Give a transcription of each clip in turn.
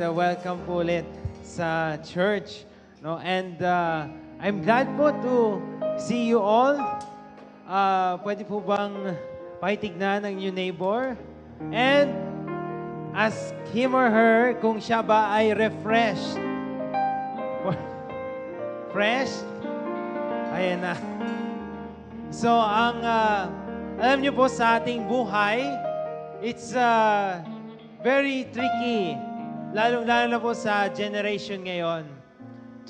Welcome po ulit sa church. No? And I'm glad po to see you all. Pwede po bang pakitignan ng new neighbor? And ask him or her kung siya ba ay refreshed. Fresh? Ayan na. So, alam niyo po sa ating buhay, it's very tricky. Lalo na po sa generation ngayon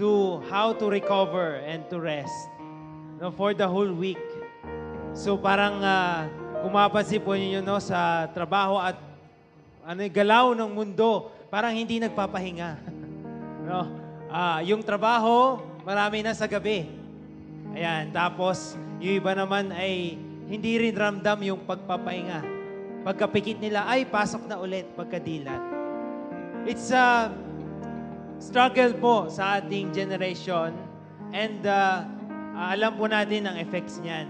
to how to recover and to rest for the whole week. So parang kung mapapansin po ninyo sa trabaho at galaw ng mundo, parang hindi nagpapahinga. Yung trabaho, marami na sa gabi. Ayan, tapos yung iba naman ay hindi rin ramdam yung pagpapahinga. Pagkapikit nila, ay pasok na ulit pagkadilat. It's a struggle po sa ating generation and alam po natin ang effects niyan.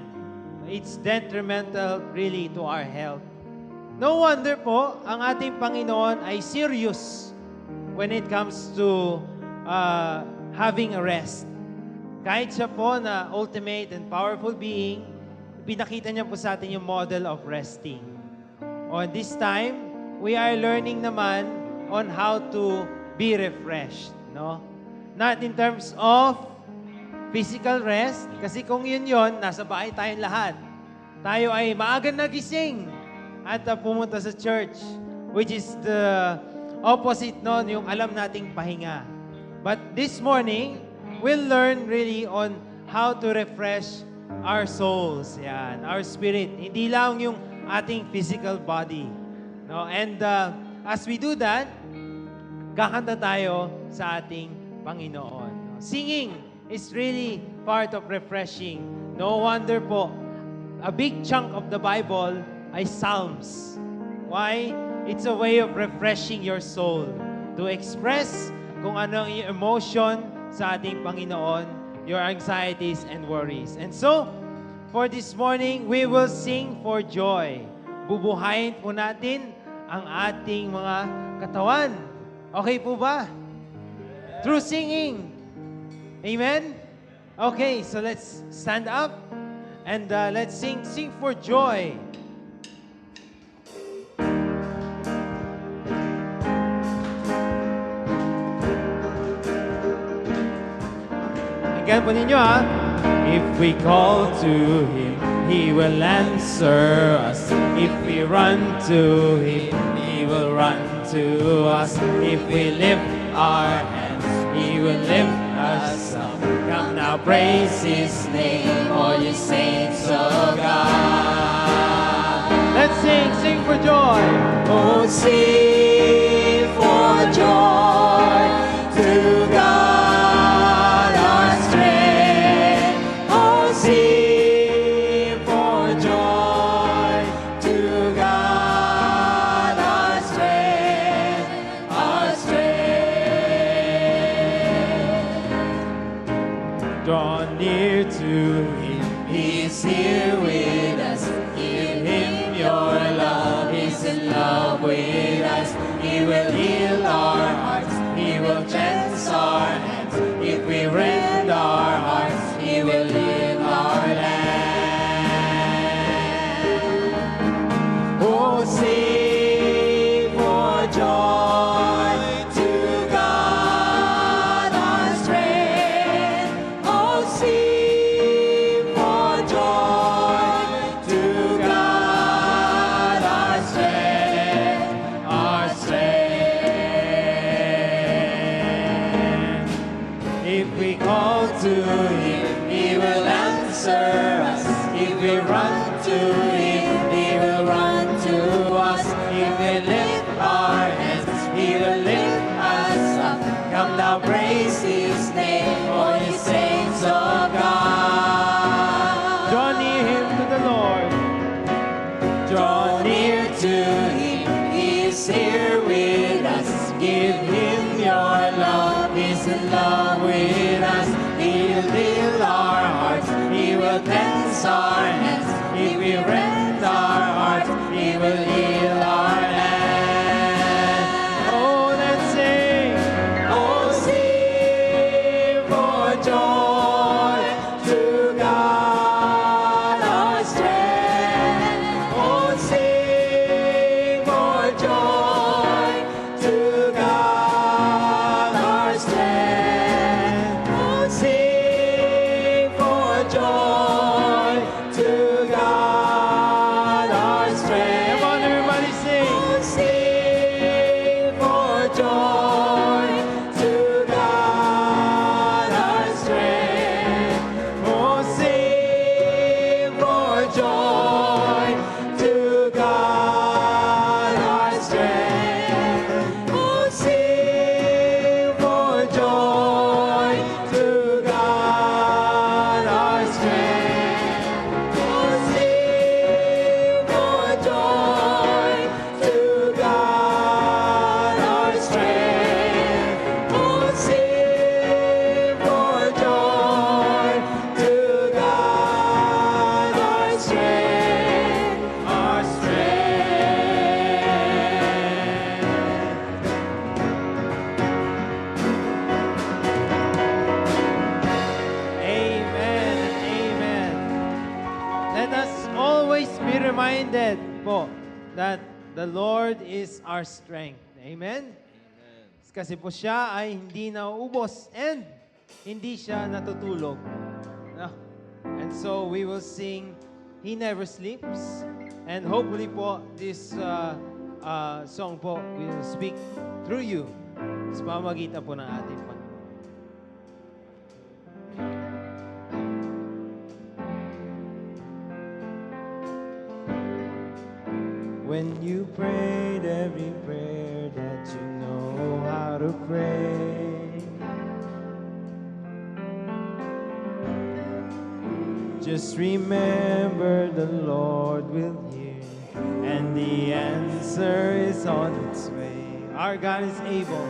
It's detrimental really to our health. No wonder po, ang ating Panginoon ay serious when it comes to having a rest. Kahit siya po na ultimate and powerful being, pinakita niya po sa atin yung model of resting. On this time, we are learning naman on how to be refreshed, no? Not in terms of physical rest, kasi kung yun, nasa bahay tayong lahat. Tayo ay maagang nagising at pumunta sa church, which is the opposite nun, yung alam nating pahinga. But this morning, we'll learn really on how to refresh our souls, yan, our spirit. Hindi lang yung ating physical body, no? And as we do that, kakanta tayo sa ating Panginoon. Singing is really part of refreshing. No wonder po, a big chunk of the Bible ay Psalms. Why? It's a way of refreshing your soul. To express kung ano ang emotion sa ating Panginoon, your anxieties and worries. And so, for this morning, we will sing for joy. Bubuhayin po natin ang ating mga katawan. Okay po ba? Through singing. Amen? Okay, so let's stand up and let's sing for joy. Again po ninyo ha. If we call to Him, He will answer us. If we run to Him, He will run to us. If we lift our hands, He will lift us up. Come now, praise His name, all you saints of God. Let's sing for joy. Oh, sing for joy to God our strength. Oh, sing for joy to God our strength, our strength. Draw near to Him, He is here with us. Give Him your love, He's in love with us. He will heal our hearts, He will cleanse our hands. If we rend our hearts, He will heal our land. Oh, sing for joy to God our strength. Oh, sing for joy to God our strength, our strength. If we call to Him, He will answer us. If we run to Him, He will run to us. If we lift our hands, He will lift us up. Come now, praise His name, all you saints of God. Draw near Him to the Lord. Draw near to Him, He is here with us. Give Him your love, He's in love with us. He'll heal our hearts, He will cleanse our hands. If we rend our hearts, He will heal our land. Oh, let's sing. reminded po that the Lord is our strength. Amen? Kasi po siya ay hindi nauubos and hindi siya natutulog. No? And so we will sing He Never Sleeps. And hopefully po, this song po will speak through you sa pamagitan po ng ating Panginoon. When you prayed every prayer that you know how to pray, just remember the Lord will hear, and the answer is on its way. Our God is able.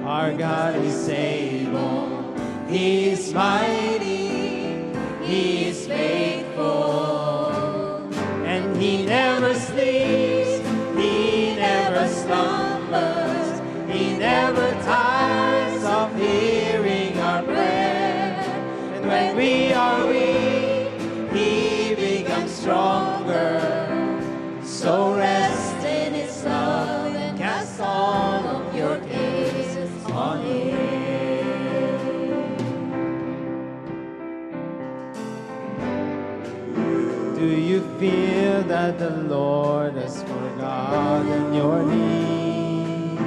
Our God is able. He is mighty. He is faithful. And He never sleeps. He never slumbers. He never tires of hearing our prayer. And when we are weak, He becomes stronger. So rest in His love and cast all of your cares on Him. Do you feel that the Lord has forgotten your need?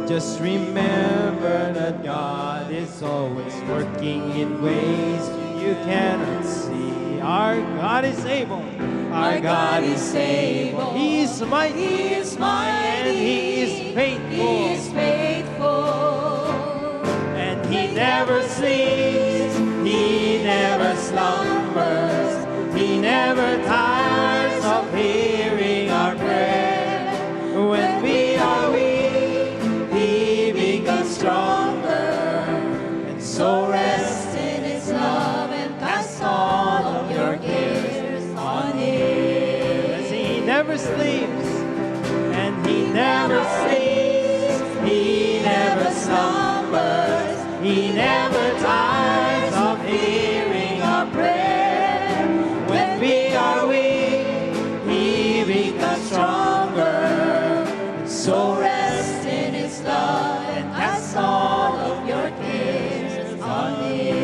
Just remember that God is always working in ways you cannot see. Our God is able. Our God is able. He is mighty. He is mighty. And He is faithful. He is faithful. And He never sleeps. He never slumbers. He never tires of hearing our prayer. When we are weak, He becomes stronger. And so rest in His love and cast all of your cares on Him. As He never sleeps, and He never sleeps. He never slumbers. He never tires of hearing our prayer. When we are weak, He becomes stronger. And so rest in His love and cast all of your cares on Him.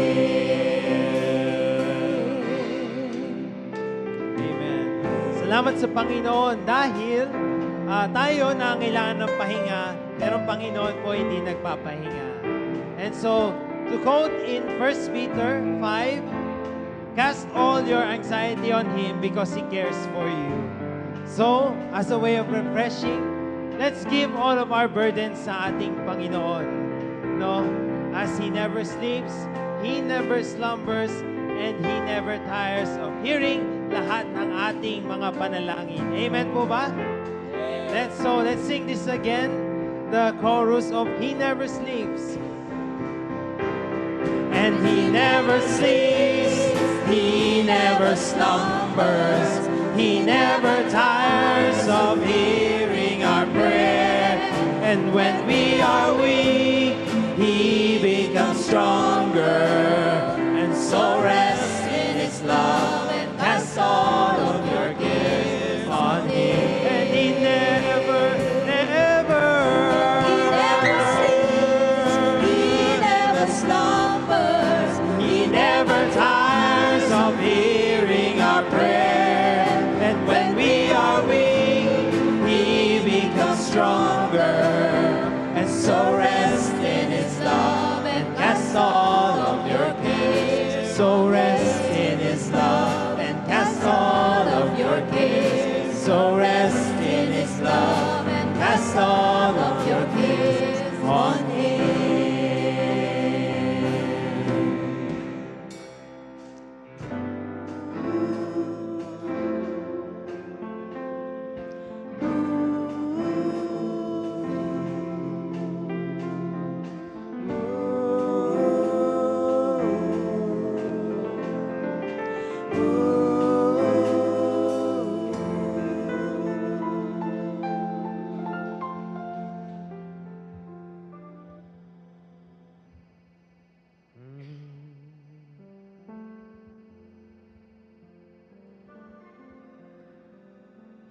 Amen. Salamat sa Panginoon dahil tayo na kailangan ng pahinga, pero ang Panginoon po hindi nagpapahinga. And so, to quote in 1 Peter 5, cast all your anxiety on Him because He cares for you. So, as a way of refreshing, let's give all of our burdens sa ating Panginoon. No? As He never sleeps, He never slumbers, and He never tires of hearing lahat ng ating mga panalangin. Amen po ba? Let's sing this again, the chorus of He Never Sleeps. And He never sleeps, He never slumbers, He never tires of hearing our prayer. And when we are weak, He becomes stronger. And so rest in His love and cast all of your cares on Him. And He never sleeps. He never slumbers. He never tires of hearing our prayer. And when we are weak, He becomes stronger. And so rest in His love and cast all of your cares. So rest in His love and cast all of your cares. So rest in His love and cast all of your cares on Him.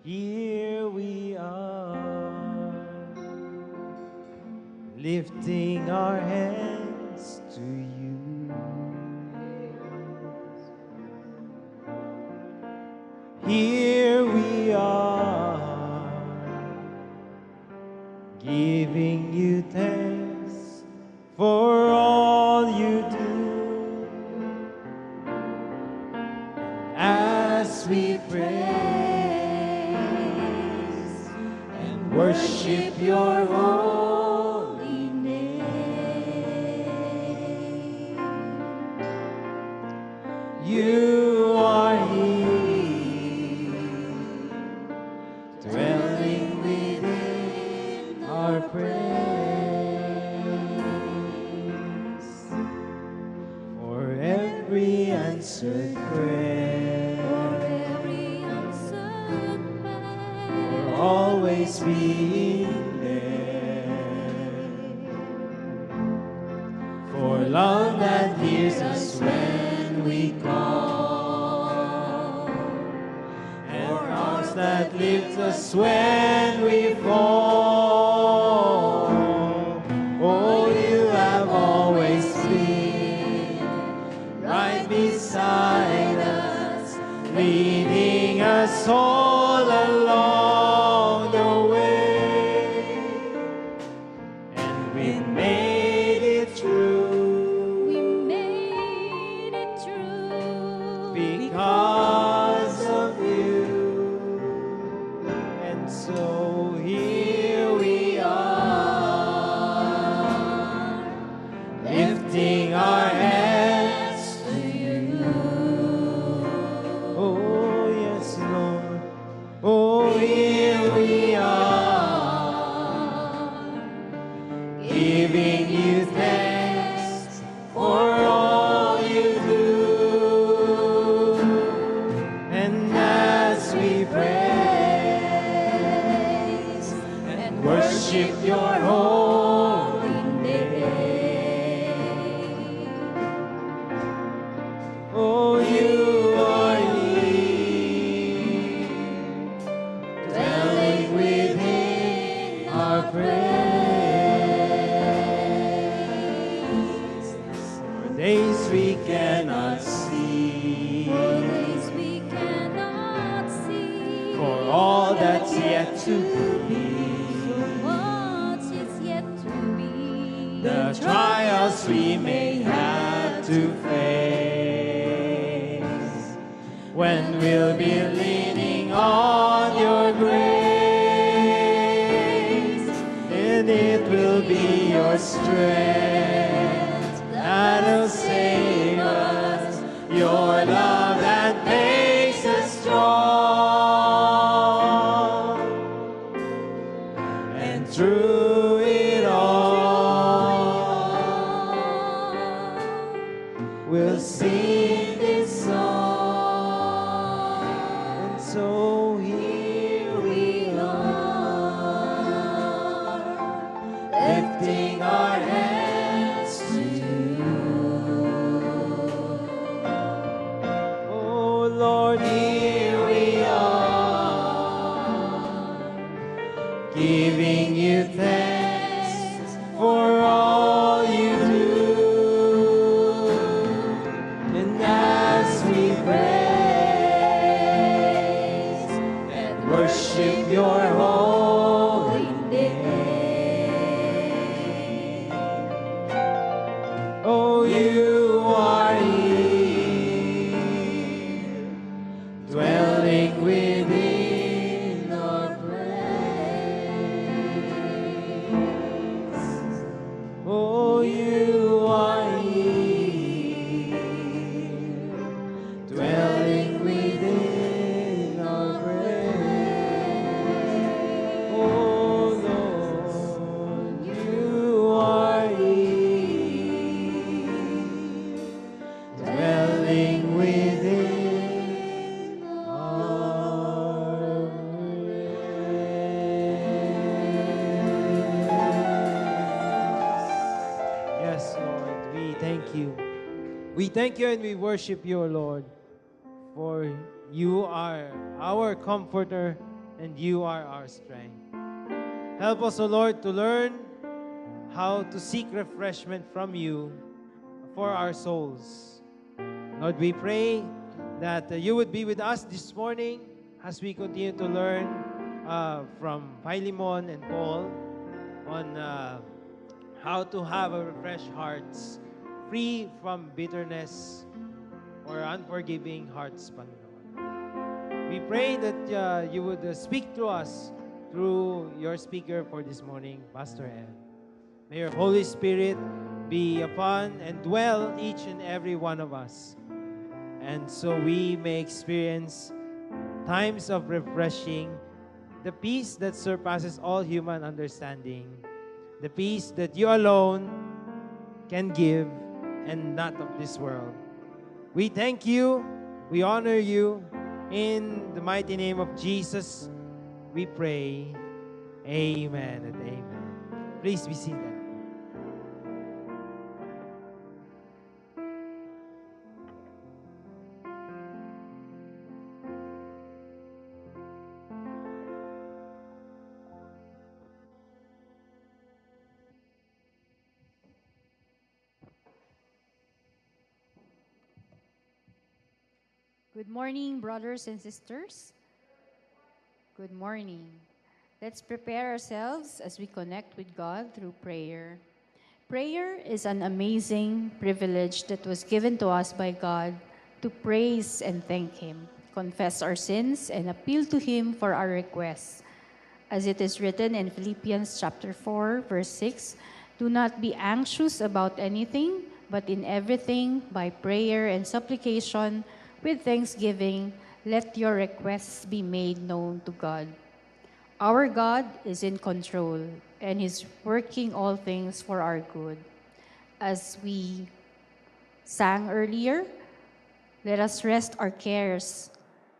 here we are, lifting our hands to you. Here we are, giving you thanks for all you do. As we praise and worship your holy name, you are here, dwelling within our praise, for every answered prayer, for always being there, for love that hears us when we call, and arms that lift us when we fall. Oh, you have always been right beside us, leading us all along the way, and we made it through because of you. And so here we are, lifting our hands to you. Oh, yes, Lord. Oh, here we are, giving you thanks for all you do. And as we praise and worship your holy name, oh, you are here, dwelling within our praise, for days we cannot see, for all that's yet to be, the trials we may have to face, when we'll be leaning on your grace, and it will be your strength that'll save us, your love that makes us strong, and through it all, we'll sing this song. And so here we are, lifting our hands to you. Oh Lord, here we are, giving you thanks for all you do. And as we praise and worship your holy name, oh, you are here, dwelling within our praise. Oh, you are here, dwelling within our praise. Oh, Lord, you are here, dwelling within our praise. Yes, Lord, we thank you. We thank you and we worship you, Lord, for you are our comforter and you are our strength. Help us, O Lord, to learn how to seek refreshment from you for our souls. Lord, we pray that you would be with us this morning as we continue to learn from Philemon and Paul on how to have a refreshed hearts, free from bitterness or unforgiving hearts, Panginoon. We pray that you would speak to us through your speaker for this morning, Pastor Ed. May your Holy Spirit be upon and dwell each and every one of us. And so we may experience times of refreshing, the peace that surpasses all human understanding, the peace that you alone can give and not of this world. We thank you, we honor you. In the mighty name of Jesus, we pray. Amen and amen. Please be seated. Good morning, brothers and sisters. Good morning. Let's prepare ourselves as we connect with God through prayer. Prayer is an amazing privilege that was given to us by God to praise and thank Him, confess our sins, and appeal to Him for our requests. As it is written in Philippians chapter 4, verse 6, "Do not be anxious about anything, but in everything, by prayer and supplication, with thanksgiving, let your requests be made known to God." Our God is in control and is working all things for our good. As we sang earlier, let us rest our cares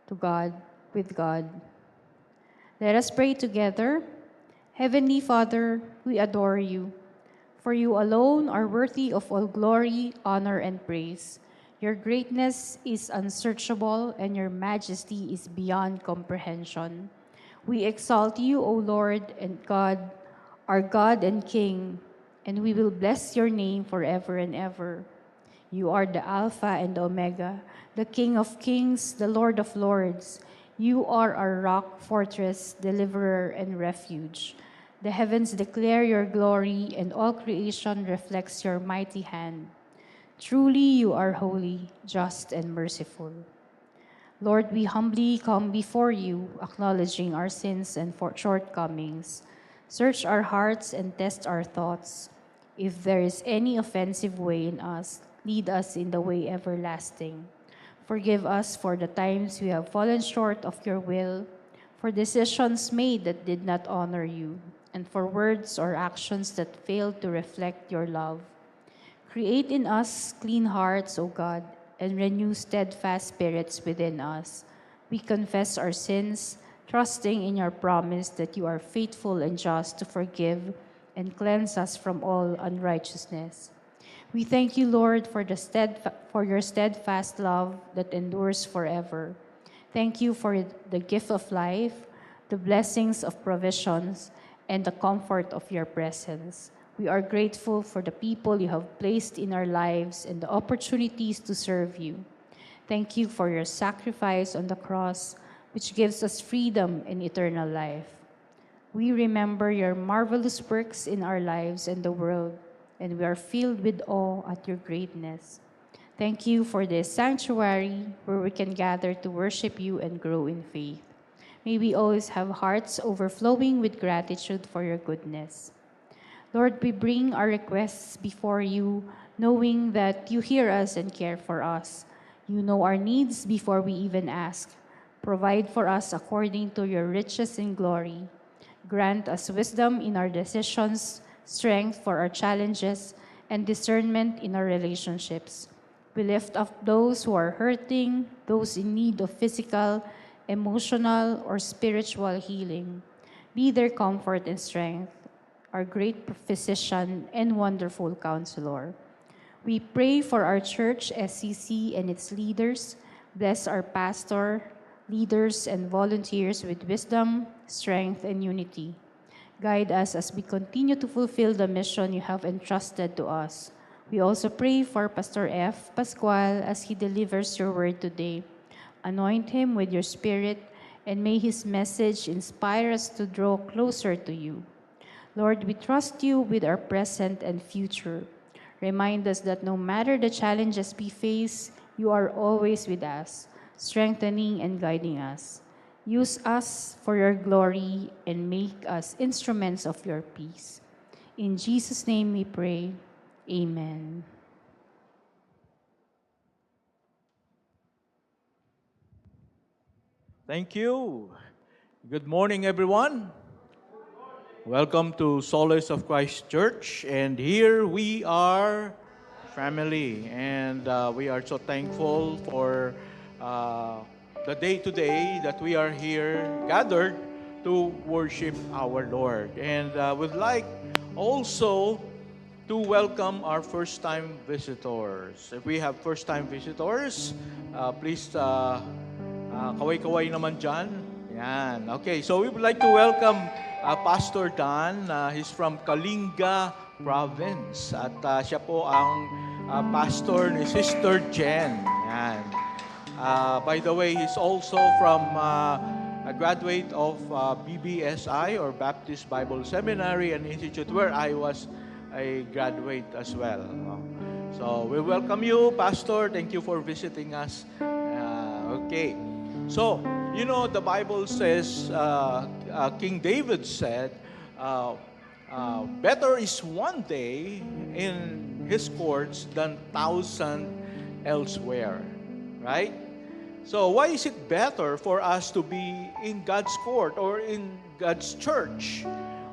to God, with God. Let us pray together. Heavenly Father, we adore you, for you alone are worthy of all glory, honor, and praise. Your greatness is unsearchable, and your majesty is beyond comprehension. We exalt you, O Lord and God, our God and King, and we will bless your name forever and ever. You are the Alpha and Omega, the King of kings, the Lord of lords. You are our rock, fortress, deliverer, and refuge. The heavens declare your glory, and all creation reflects your mighty hand. Truly, you are holy, just, and merciful. Lord, we humbly come before you, acknowledging our sins and shortcomings. Search our hearts and test our thoughts. If there is any offensive way in us, lead us in the way everlasting. Forgive us for the times we have fallen short of your will, for decisions made that did not honor you, and for words or actions that failed to reflect your love. Create in us clean hearts, O God, and renew steadfast spirits within us. We confess our sins, trusting in your promise that you are faithful and just to forgive and cleanse us from all unrighteousness. We thank you, Lord, for your steadfast love that endures forever. Thank you for the gift of life, the blessings of provisions, and the comfort of your presence. We are grateful for the people you have placed in our lives and the opportunities to serve you. Thank you for your sacrifice on the cross, which gives us freedom and eternal life. We remember your marvelous works in our lives and the world, and we are filled with awe at your greatness. Thank you for this sanctuary where we can gather to worship you and grow in faith. May we always have hearts overflowing with gratitude for your goodness. Lord, we bring our requests before you, knowing that you hear us and care for us. You know our needs before we even ask. Provide for us according to your riches in glory. Grant us wisdom in our decisions, strength for our challenges, and discernment in our relationships. We lift up those who are hurting, those in need of physical, emotional, or spiritual healing. Be their comfort and strength, our great physician and wonderful counselor. We pray for our church, SCC, and its leaders. Bless our pastor, leaders and volunteers with wisdom, strength, and unity. Guide us as we continue to fulfill the mission you have entrusted to us. We also pray for Pastor F. Pascual as he delivers your word today. Anoint him with your spirit, and may his message inspire us to draw closer to you. Lord, we trust you with our present and future. Remind us that no matter the challenges we face, you are always with us, strengthening and guiding us. Use us for your glory and make us instruments of your peace. In Jesus' name we pray. Amen. Thank you. Good morning, everyone. Welcome to Solace of Christ Church. And here we are, family. And we are so thankful for the day today that we are here gathered to worship our Lord. And would like also to welcome our first-time visitors. If we have first-time visitors, please kaway-kaway naman dyan. Yan. Okay, so we would like to welcome Pastor Dan. He's from Kalinga Province. At siya po ang pastor ni Sister Jen. Yan. By the way, he's also from a graduate of BBSI or Baptist Bible Seminary and Institute where I was a graduate as well. So we welcome you, Pastor. Thank you for visiting us. Okay. So, you know, the Bible says, King David said, better is one day in his courts than 1,000 elsewhere. Right? So, why is it better for us to be in God's court or in God's church?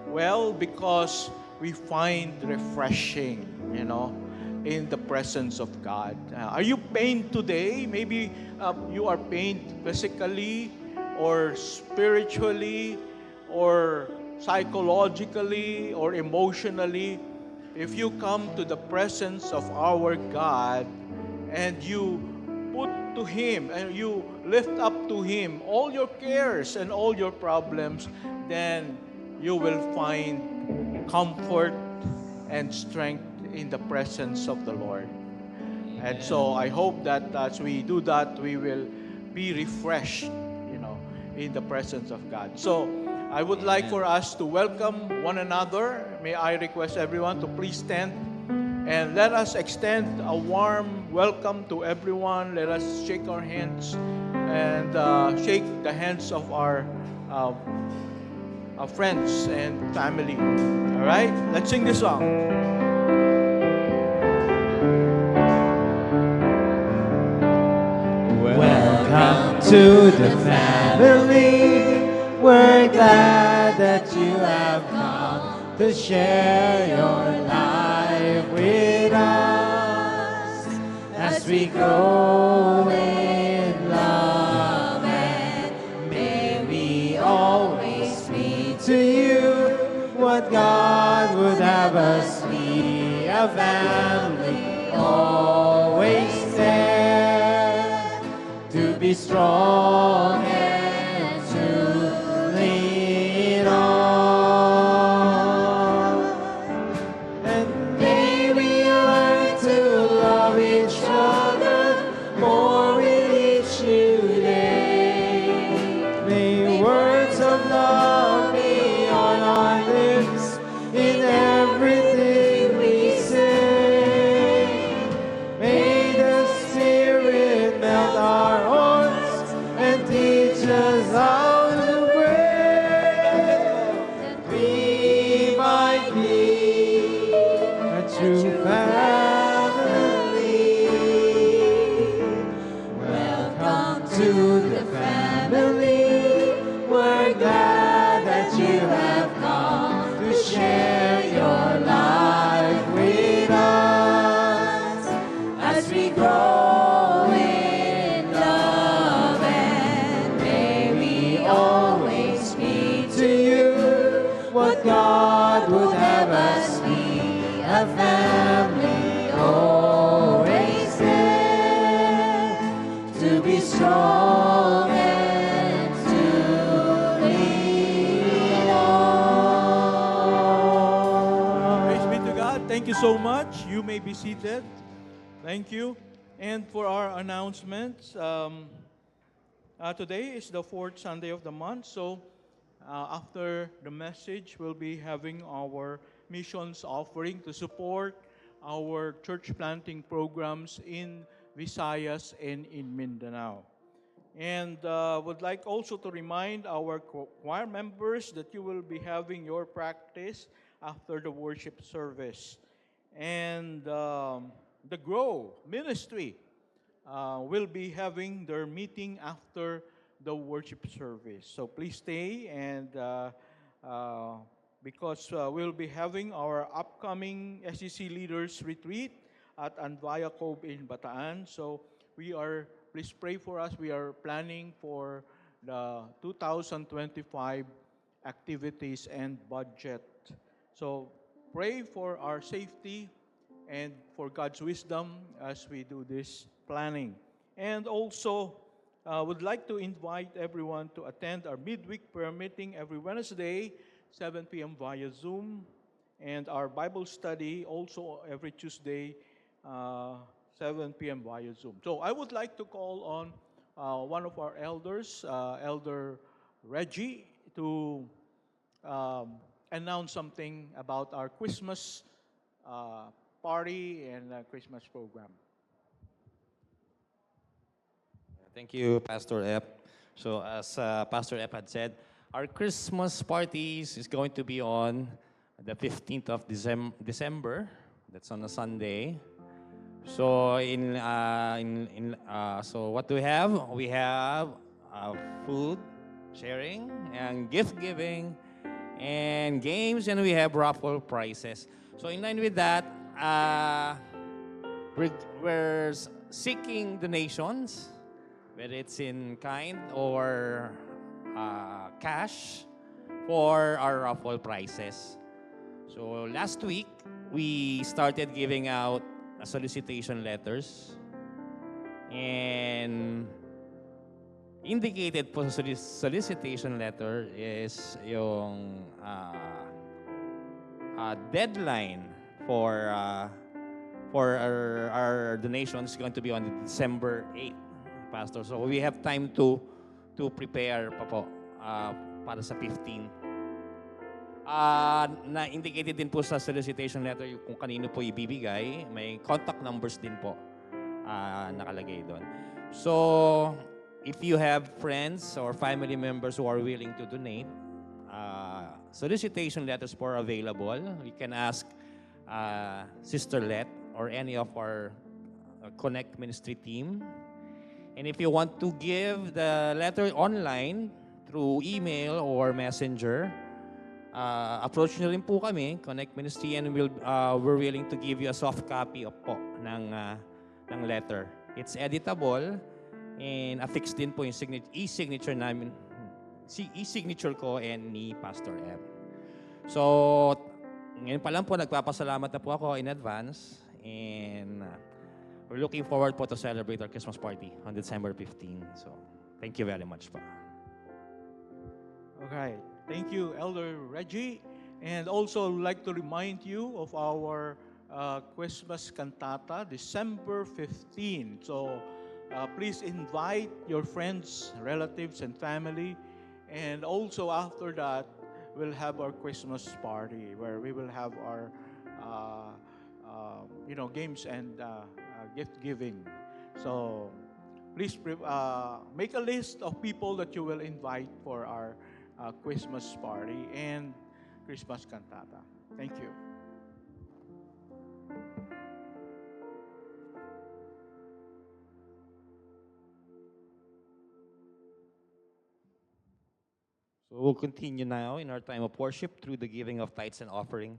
Well, because we find refreshing, in the presence of God. Are you pained today? Maybe you are pained physically or spiritually or psychologically or emotionally. If you come to the presence of our God and you put to Him and you lift up to Him all your cares and all your problems, then you will find comfort and strength in the presence of the Lord. And so I hope that as we do that, we will be refreshed, in the presence of God. So I would like for us to welcome one another. May I request everyone to please stand and let us extend a warm welcome to everyone. Let us shake our hands and shake the hands of our friends and family. All right? Let's sing this song. Welcome to the family. We're glad that you have come to share your life with us as we grow in love, and may we always be to you what God would have us be, a family always there to be strong and to lean on. And may we learn to love each other more with each new day. May words of love be on our lips in everything we say. May the Spirit melt our hearts and teach us how to pray, that we might be a true family. Welcome to the family. We're glad that you have come to share your life with us as we grow in love, and may we always be to you what God would have us be, a family always there to be strong and Thank you so much. You may be seated. Thank you. And for our announcements, today is the fourth Sunday of the month. So after the message, we'll be having our missions offering to support our church planting programs in Visayas and in Mindanao. And would like also to remind our choir members that you will be having your practice after the worship service. And the Grow Ministry will be having their meeting after the worship service. So please stay, and because we'll be having our upcoming SEC Leaders Retreat at Anvaya Cove in Bataan. So please pray for us. We are planning for the 2025 activities and budget. So pray for our safety and for God's wisdom as we do this planning. And also, would like to invite everyone to attend our midweek prayer meeting every Wednesday, 7 p.m. via Zoom, and our Bible study also every Tuesday, 7 p.m. via Zoom. So I would like to call on one of our elders, Elder Reggie, to announce something about our Christmas party and Christmas program. Thank you, Pastor Ep. So as Pastor Ep had said, our Christmas parties is going to be on the 15th of December. That's on a Sunday. So so what do we have? We have food sharing and gift giving and games, and we have raffle prizes. So in line with that, we're seeking donations, whether it's in kind or cash, for our raffle prizes. So last week, we started giving out solicitation letters, and indicated po sa solicitation letter is yung deadline for our donations is going to be on December 8th, Pastor. So we have time to prepare pa po para sa 15. Na-indicated din po sa solicitation letter kung kanino po ibibigay. May contact numbers din po nakalagay doon. So, if you have friends or family members who are willing to donate, solicitation letters are available. You can ask Sister Let or any of our Connect Ministry team. And if you want to give the letter online through email or messenger, approach nyo rin po kami, Connect Ministry, and we're willing to give you a soft copy po ng letter. It's editable, and affix din po yung e-signature namin, e-signature ko and ni Pastor M. So, ngayon pa lang po, nagpapasalamat na po ako in advance, and we're looking forward po to celebrate our Christmas party on December 15. So, thank you very much po. Okay. Thank you, Elder Reggie. And also like to remind you of our Christmas cantata, December 15. So please invite your friends, relatives, and family. And also after that, we'll have our Christmas party where we will have our games and gift giving. So please make a list of people that you will invite for our Christmas party and Christmas cantata. Thank you. So we'll continue now in our time of worship through the giving of tithes and offering.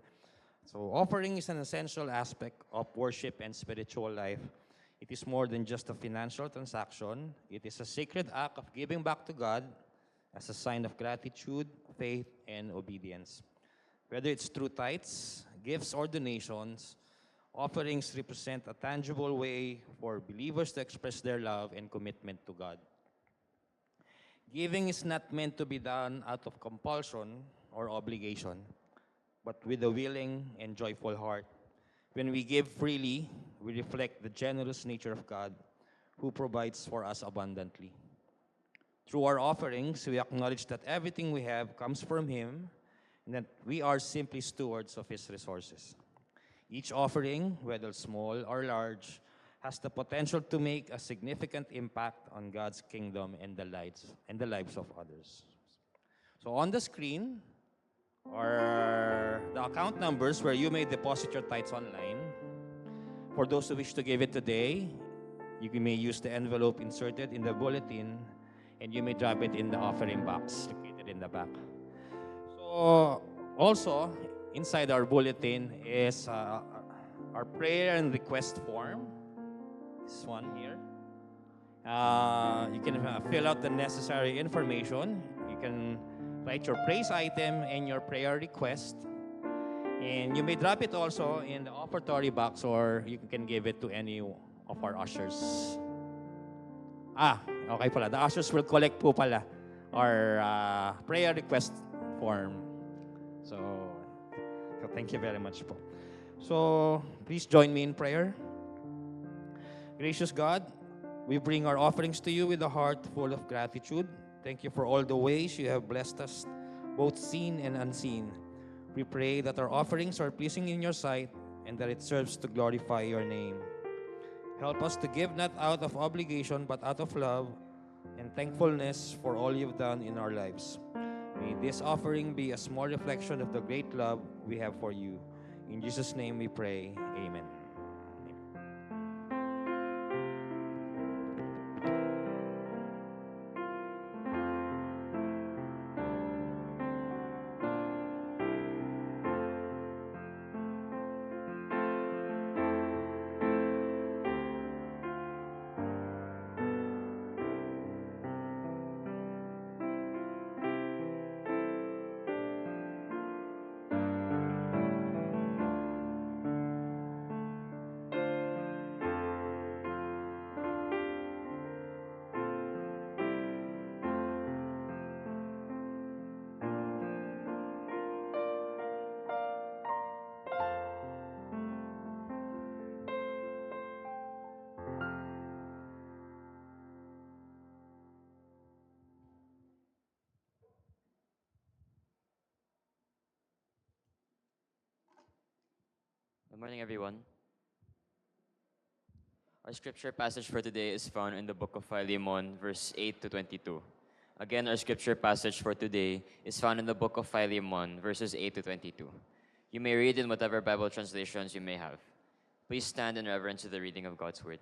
So offering is an essential aspect of worship and spiritual life. It is more than just a financial transaction. It is a sacred act of giving back to God as a sign of gratitude, faith, and obedience. Whether it's through tithes, gifts, or donations, offerings represent a tangible way for believers to express their love and commitment to God. Giving is not meant to be done out of compulsion or obligation, but with a willing and joyful heart. When we give freely, we reflect the generous nature of God who provides for us abundantly. Through our offerings, we acknowledge that everything we have comes from Him and that we are simply stewards of His resources. Each offering, whether small or large, has the potential to make a significant impact on God's kingdom and the lives of others. So on the screen are the account numbers where you may deposit your tithes online. For those who wish to give it today, you may use the envelope inserted in the bulletin and you may drop it in the offering box located in the back. So also, inside our bulletin is our prayer and request form. This one here. You can fill out the necessary information. You can write your praise item and your prayer request. And you may drop it also in the offertory box or you can give it to any of our ushers. Okay pala. The ushers will collect po pala our prayer request form. So thank you very much po. So, please join me in prayer. Gracious God, we bring our offerings to you with a heart full of gratitude. Thank you for all the ways you have blessed us, both seen and unseen. We pray that our offerings are pleasing in your sight and that it serves to glorify your name. Help us to give not out of obligation but out of love and thankfulness for all you've done in our lives. May this offering be a small reflection of the great love we have for you. In Jesus' name we pray. Amen. Good morning, everyone. Our scripture passage for today is found in the book of Philemon, verse 8 to 22. Again, our scripture passage for today is found in the book of Philemon, verses 8 to 22. You may read in whatever Bible translations you may have. Please stand in reverence to the reading of God's word.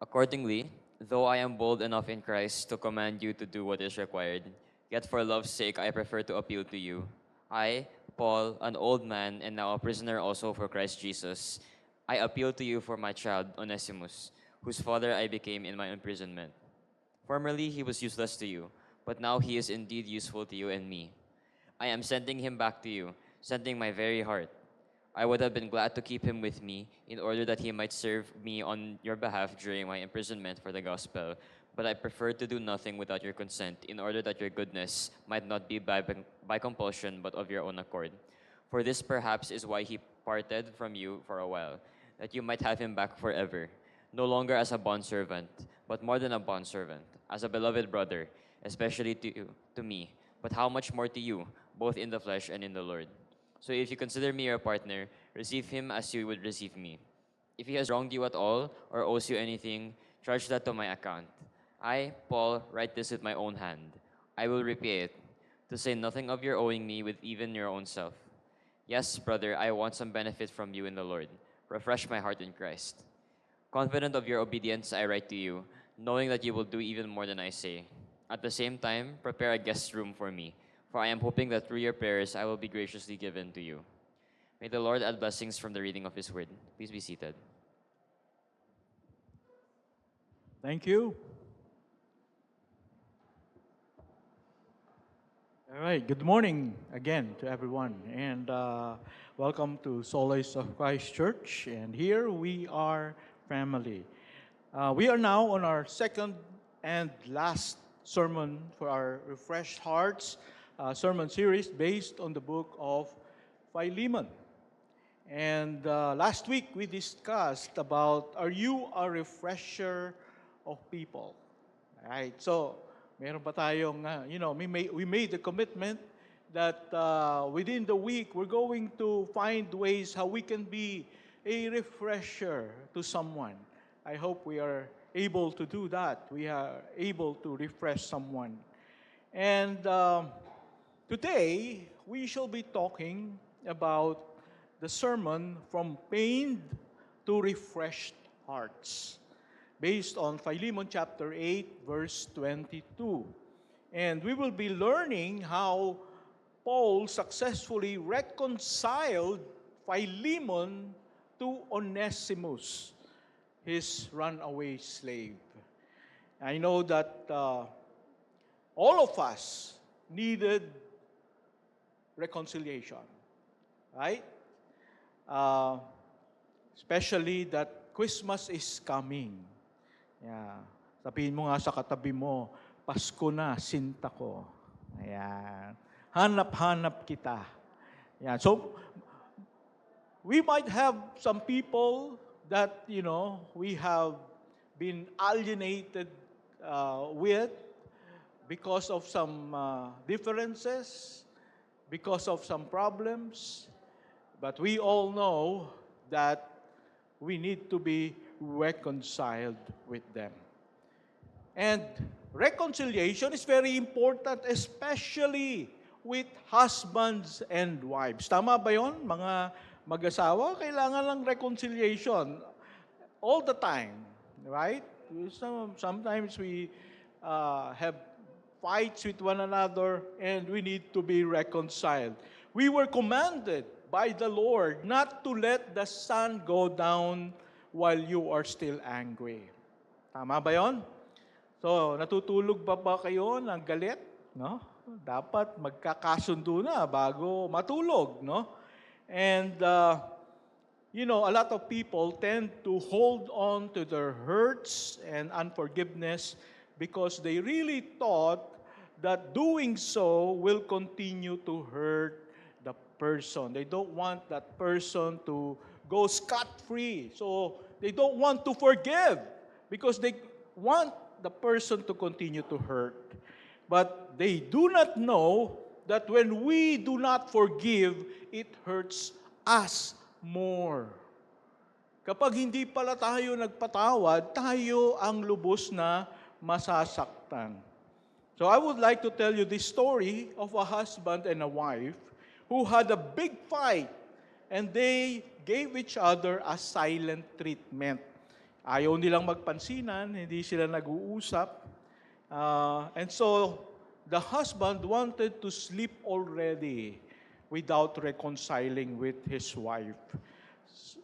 Accordingly, though I am bold enough in Christ to command you to do what is required, yet for love's sake I prefer to appeal to you. I, Paul, an old man and now a prisoner also for Christ Jesus, I appeal to you for my child, Onesimus, whose father I became in my imprisonment. Formerly he was useless to you, but now he is indeed useful to you and me. I am sending him back to you, sending my very heart. I would have been glad to keep him with me in order that he might serve me on your behalf during my imprisonment for the gospel, but I prefer to do nothing without your consent in order that your goodness might not be by compulsion but of your own accord. For this perhaps is why he parted from you for a while, that you might have him back forever, no longer as a bondservant, but more than a bondservant, as a beloved brother, especially to me, but how much more to you, both in the flesh and in the Lord. So if you consider me your partner, receive him as you would receive me. If he has wronged you at all or owes you anything, charge that to my account. I, Paul, write this with my own hand. I will repay it, to say nothing of your owing me with even your own self. Yes, brother, I want some benefit from you in the Lord. Refresh my heart in Christ. Confident of your obedience, I write to you, knowing that you will do even more than I say. At the same time, prepare a guest room for me, for I am hoping that through your prayers I will be graciously given to you. May the Lord add blessings from the reading of his word. Please be seated. Thank you. All right, good morning again to everyone, and welcome to Solace of Christ Church. And here we are, family. We are now on our second and last sermon for our refreshed hearts sermon series based on the book of Philemon. And last week we discussed about, are you a refresher of people? Right? So, meron pa tayong, we made the commitment that within the week we're going to find ways how we can be a refresher to someone. I hope we are able to do that. We are able to refresh someone. And today, we shall be talking about the sermon from pained to refreshed hearts, based on Philemon chapter 8, verse 22. And we will be learning how Paul successfully reconciled Philemon to Onesimus, his runaway slave. I know that all of us needed reconciliation, right? Especially that Christmas is coming. Yeah. Sabihin mo nga sa katabi mo, Pasko na, sinta ko. Ayan. Hanap-hanap kita. Yeah. So, we might have some people that, we have been alienated with because of some differences, because of some problems. But we all know that we need to be reconciled with them. And reconciliation is very important, especially with husbands and wives. Tama ba yun, mga mag-asawa? Kailangan ng reconciliation all the time, right? Sometimes we have fights with one another and we need to be reconciled. We were commanded by the Lord not to let the sun go down while you are still angry. Tama ba yon? So, natutulog ba kayo ng galit? No? Dapat magkakasundo na bago matulog, no? And, a lot of people tend to hold on to their hurts and unforgiveness because they really thought that doing so will continue to hurt the person. They don't want that person to go scot-free. So, they don't want to forgive because they want the person to continue to hurt. But they do not know that when we do not forgive, it hurts us more. Kapag hindi pala tayo nagpatawad, tayo ang lubos na masasaktan. So I would like to tell you this story of a husband and a wife who had a big fight and they gave each other a silent treatment. Ayaw nilang magpansinan, hindi sila nag-uusap. And so, the husband wanted to sleep already without reconciling with his wife.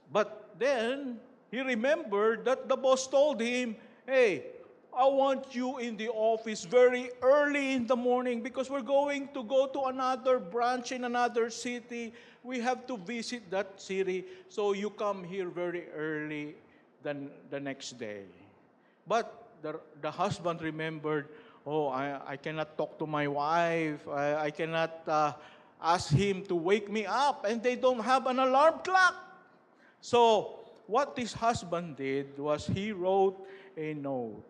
But then, he remembered that the boss told him, hey, I want you in the office very early in the morning because we're going to go to another branch in another city. We have to visit that city, so you come here very early than the next day. But the husband remembered, I cannot talk to my wife. I cannot ask him to wake me up, and they don't have an alarm clock. So what this husband did was he wrote a note.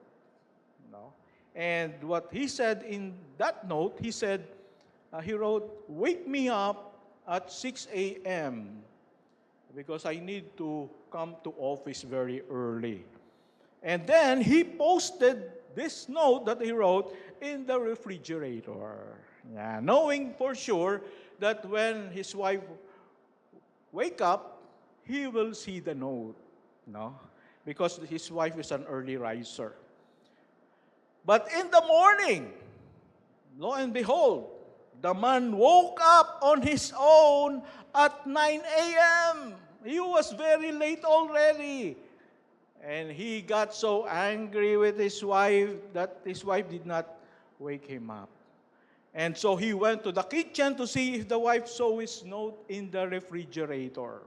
And what he said in that note, he wrote, wake me up at 6 a.m. because I need to come to office very early. And then he posted this note that he wrote in the refrigerator. Yeah, knowing for sure that when his wife wake up, he will see the note. No? Because his wife is an early riser. But in the morning, lo and behold, the man woke up on his own at 9 a.m. He was very late already. And he got so angry with his wife that his wife did not wake him up. And so he went to the kitchen to see if the wife saw his note in the refrigerator.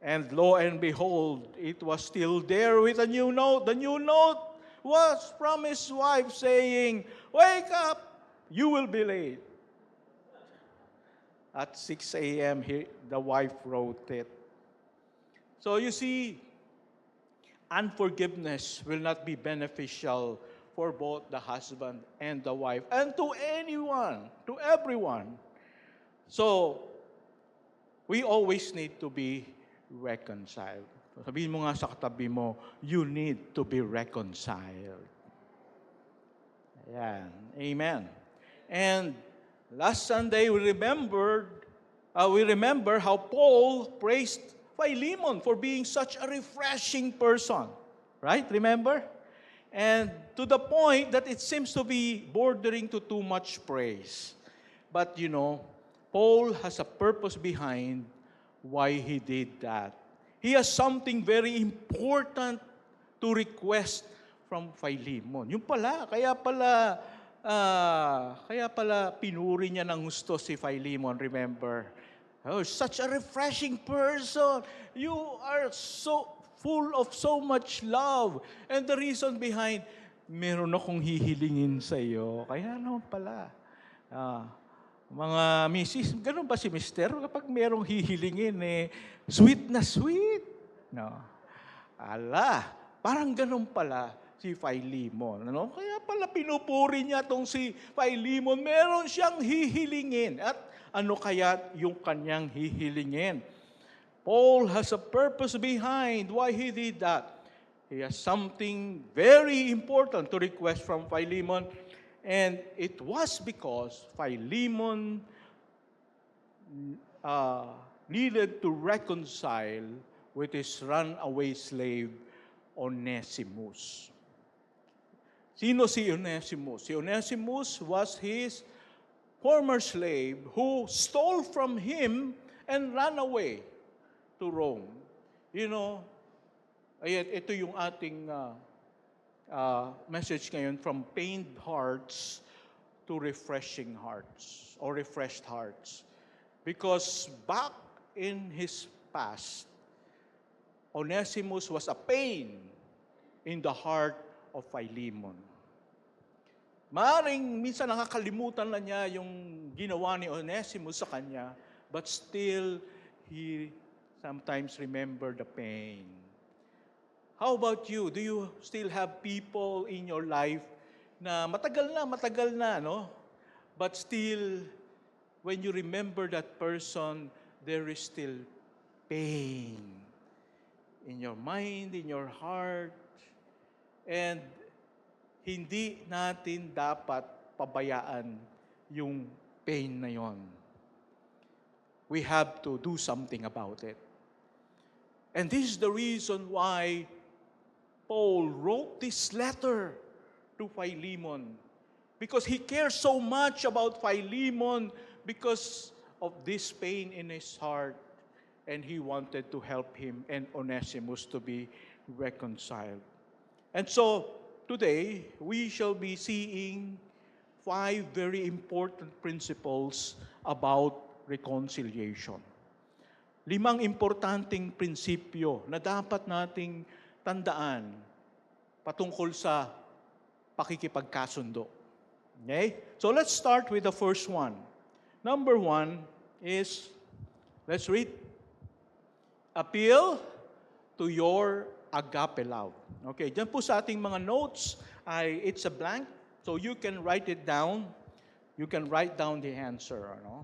And lo and behold, it was still there with a new note. The new note was from his wife saying, wake up, you will be late. at 6 a.m., the wife wrote it. So you see, unforgiveness will not be beneficial for both the husband and the wife, and to anyone, to everyone. So, we always need to be reconciled. Sabihin mo nga sa katabi mo, you need to be reconciled. Ayan. Amen. And last Sunday, we remember how Paul praised Philemon for being such a refreshing person. Right? Remember? And to the point that it seems to be bordering to too much praise. But you know, Paul has a purpose behind why he did that. He has something very important to request from Philemon. Yung pala, kaya pala pinuri niya ng gusto si Philemon, remember? Oh, such a refreshing person. You are so full of so much love. And the reason behind, meron akong hihilingin sa iyo. Kaya naman pala. Mga misis, ganun ba si mister? Kapag merong hihilingin, sweet na sweet. No. Parang ganun pala si Philemon. Ano? Kaya pala pinupuri niya tong si Philemon. Meron siyang hihilingin. At ano kaya yung kanyang hihilingin? Paul has a purpose behind why he did that. He has something very important to request from Philemon. And it was because Philemon needed to reconcile with his runaway slave, Onesimus. Sino si Onesimus? Si Onesimus was his former slave who stole from him and ran away to Rome. You know, ito yung ating message ngayon, from pained hearts to refreshing hearts or refreshed hearts. Because back in his past, Onesimus was a pain in the heart of Philemon. Maaring minsan nakakalimutan na niya yung ginawa ni Onesimus sa kanya, but still, he sometimes remember the pain. How about you? Do you still have people in your life na matagal na, no? But still, when you remember that person, there is still pain in your mind, in your heart. And hindi natin dapat pabayaan yung pain na yon. We have to do something about it. And this is the reason why Paul wrote this letter to Philemon, because he cares so much about Philemon because of this pain in his heart, and he wanted to help him and Onesimus to be reconciled. And so, today, we shall be seeing 5 very important principles about reconciliation. 5 importanteng prinsipyo na dapat nating tandaan patungkol sa pakikipagkasundo. Okay? So let's start with the first one. Number 1 is, let's read, appeal to your agape love. Okay, dyan po sa ating mga notes, it's a blank, so you can write it down. You can write down the answer, ano?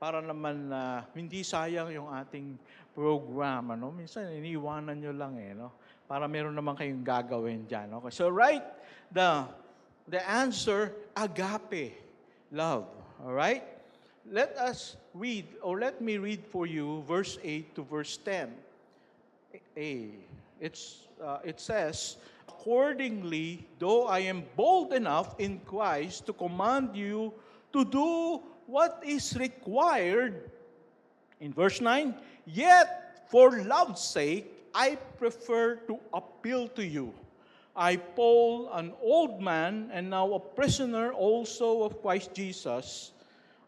Para naman hindi sayang yung ating program, ano? Minsan iniiwanan nyo lang, no? Para meron naman kayong gagawin dyan. Okay? So write the answer, agape love. All right? Let us read, or let me read for you verse 8 to verse 10. It says, accordingly, though I am bold enough in Christ to command you to do what is required, in verse 9, yet for love's sake, I prefer to appeal to you. I, Paul, an old man, and now a prisoner also of Christ Jesus,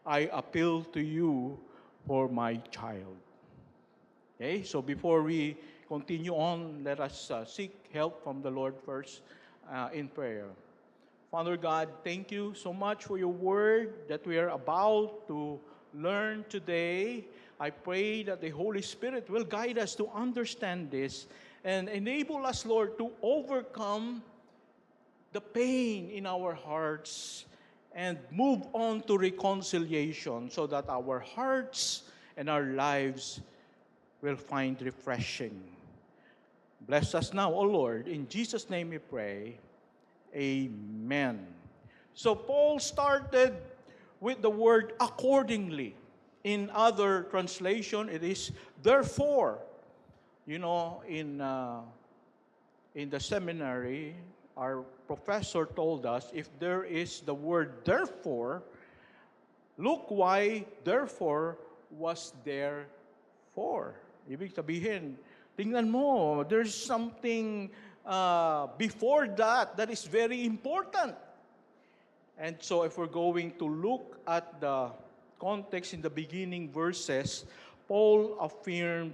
I appeal to you for my child. Okay, so before we continue on, let us seek help from the Lord first in prayer. Father God, thank you so much for your word that we are about to learn today. I pray that the Holy Spirit will guide us to understand this and enable us, Lord, to overcome the pain in our hearts and move on to reconciliation so that our hearts and our lives will find refreshing. Bless us now, O Lord. In Jesus' name we pray. Amen. So Paul started with the word accordingly. In other translation, it is therefore. You know, in the seminary, our professor told us if there is the word therefore, look why therefore was there for. Ibig sabihin, tingnan mo, there's something before that is very important. And so if we're going to look at the context in the beginning verses, Paul affirmed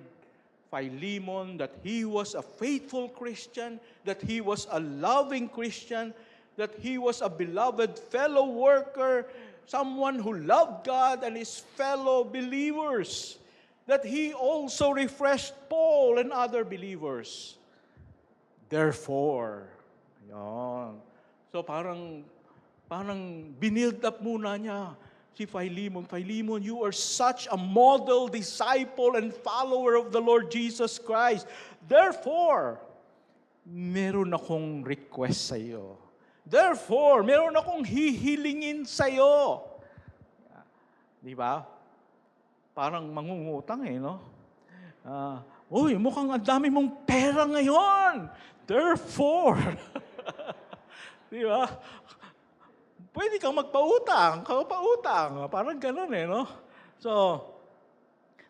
Philemon that he was a faithful Christian, that he was a loving Christian, that he was a beloved fellow worker, someone who loved God and his fellow believers, that he also refreshed Paul and other believers. Therefore, yan. So parang binild up muna niya si Philemon. Philemon, you are such a model disciple and follower of the Lord Jesus Christ. Therefore, meron akong request sa iyo. Therefore, meron akong hihilingin sa iyo. Di ba? Parang mangungutang no? Uy, mukhang ang dami mong pera ngayon. Therefore, di ba? Pwede kang magpautang, parang ganun no? So,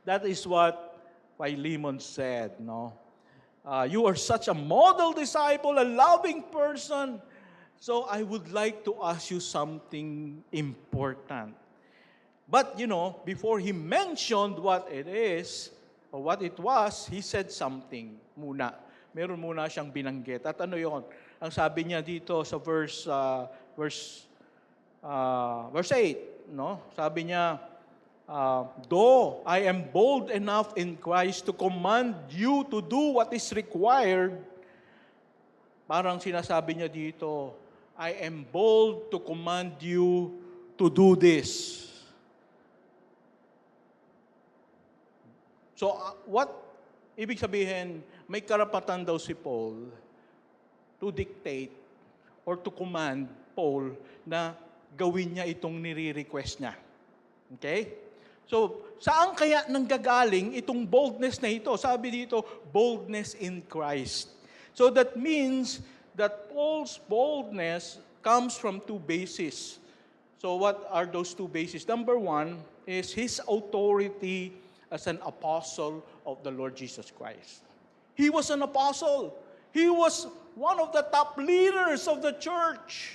that is what Philemon said, no? You are such a model disciple, a loving person. So, I would like to ask you something important. But, before he mentioned what it is, or what it was, he said something muna. Meron muna siyang binanggit. At ano yon? Ang sabi niya dito sa verse 8, no? Sabi niya, though I am bold enough in Christ to command you to do what is required, parang sinasabi niya dito, I am bold to command you to do this. So, what ibig sabihin, may karapatan daw si Paul to dictate or to command Paul na gawin niya itong nire-request niya. Okay? So, saan kaya nanggagaling itong boldness na ito? Sabi dito, boldness in Christ. So, that means that Paul's boldness comes from two bases. So, what are those two bases? Number one is his authority as an apostle of the Lord Jesus Christ. He was an apostle. He was one of the top leaders of the church.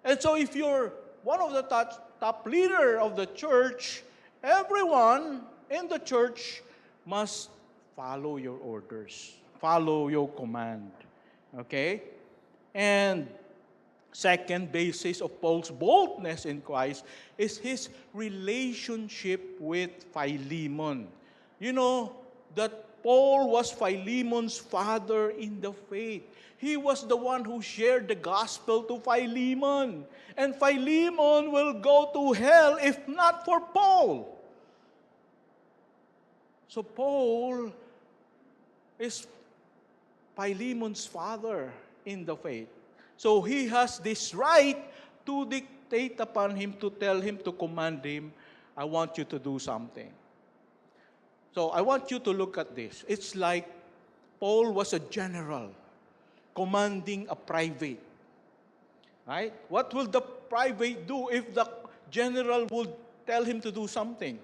And so if you're one of the top leader of the church, everyone in the church must follow your orders, follow your command. Okay? And second basis of Paul's boldness in Christ is his relationship with Philemon. You know that Paul was Philemon's father in the faith. He was the one who shared the gospel to Philemon. And Philemon will go to hell if not for Paul. So Paul is Philemon's father in the faith. So he has this right to dictate upon him, to tell him, to command him, I want you to do something. So I want you to look at this. It's like Paul was a general commanding a private. Right? What will the private do if the general would tell him to do something?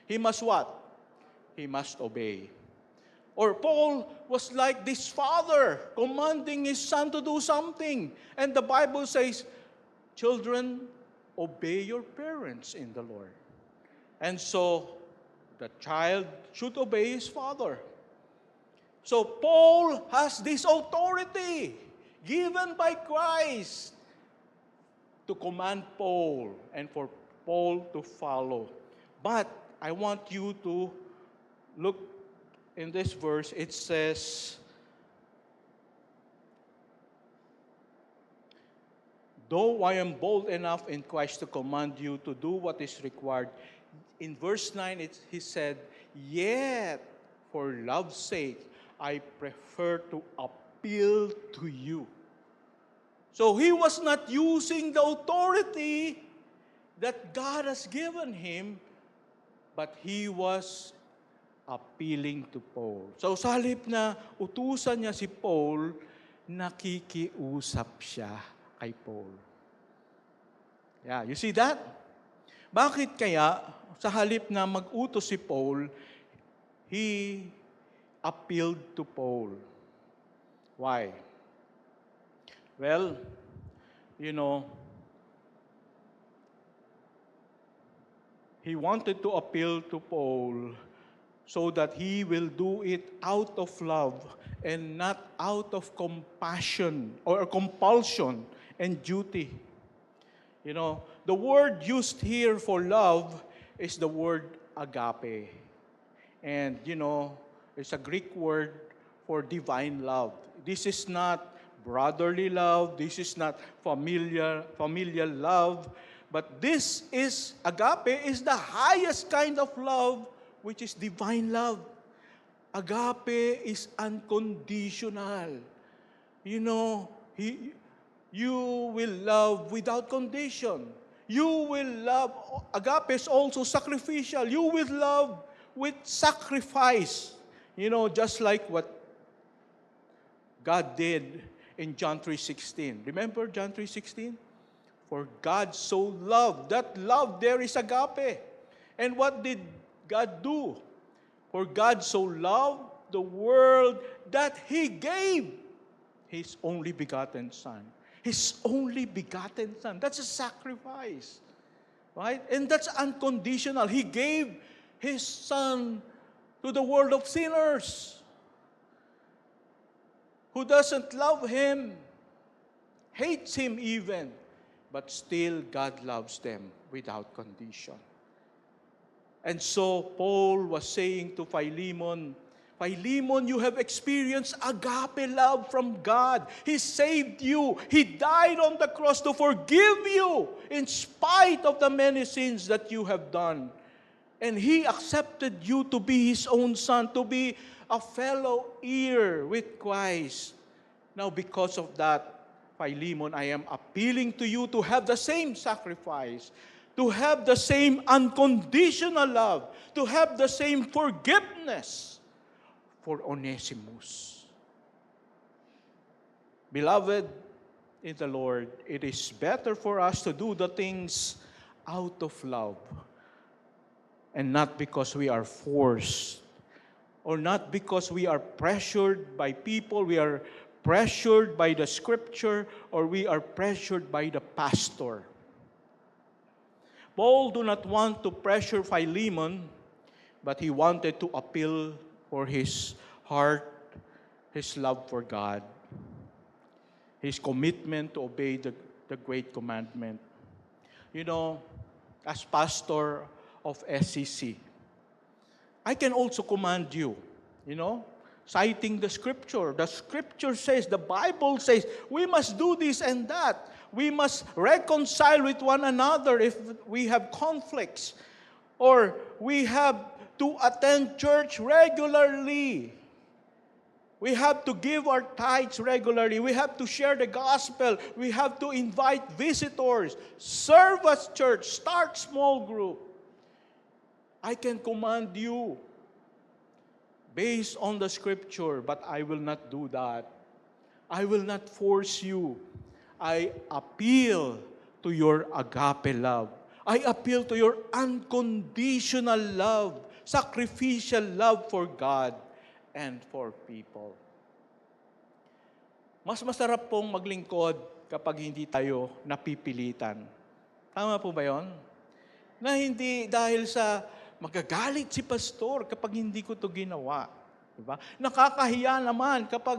He must what? He must obey. Or Paul was like this father commanding his son to do something. And the Bible says, children, obey your parents in the Lord. And so, the child should obey his father. So Paul has this authority given by Christ to command Paul and for Paul to follow. But I want you to look in this verse. It says, though I am bold enough in Christ to command you to do what is required. In verse 9, he said, yet for love's sake, I prefer to appeal to you. So he was not using the authority that God has given him, but he was appealing to Paul. So sa halip na utusan niya si Paul, nakikiusap siya kay Paul. Yeah, you see that? Bakit kaya sa halip na mag-utos si Paul, he appealed to Paul? Why? Well, you know, he wanted to appeal to Paul so that he will do it out of love and not out of compassion or compulsion and duty. You know, the word used here for love is the word agape. And, you know, it's a Greek word for divine love. This is not brotherly love. This is not familial love. But this is, agape is the highest kind of love, which is divine love. Agape is unconditional. You know, you will love without condition. You will love, agape is also sacrificial. You will love with sacrifice. You know, just like what God did in John 3:16. Remember John 3:16? For God so loved. That love there is agape. And what did God do? For God so loved the world that He gave His only begotten Son. His only begotten Son. That's a sacrifice. Right? And that's unconditional. He gave His Son to the world of sinners who doesn't love Him, hates Him even, but still God loves them without condition. And so Paul was saying to Philemon, Philemon, you have experienced agape love from God. He saved you. He died on the cross to forgive you in spite of the many sins that you have done. And He accepted you to be His own son, to be a fellow heir with Christ. Now, because of that, Philemon, I am appealing to you to have the same sacrifice, to have the same unconditional love, to have the same forgiveness for Onesimus. Beloved in the Lord, it is better for us to do the things out of love and not because we are forced or not because we are pressured by people, we are pressured by the Scripture, or we are pressured by the pastor. Paul do not want to pressure Philemon, but he wanted to appeal for his heart, his love for God, his commitment to obey the great commandment. You know, as pastor of SCC, I can also command you, you know, citing the Scripture. The Scripture says, the Bible says, we must do this and that. We must reconcile with one another if we have conflicts. Or we have to attend church regularly. We have to give our tithes regularly. We have to share the gospel. We have to invite visitors. Serve as church. Start small group. I can command you based on the Scripture, but I will not do that. I will not force you. I appeal to your agape love. I appeal to your unconditional love, sacrificial love for God and for people. Mas masarap pong maglingkod kapag hindi tayo napipilitan. Tama po ba yon? Na hindi dahil sa magagalit si pastor kapag hindi ko to ginawa. Diba? Nakakahiya naman kapag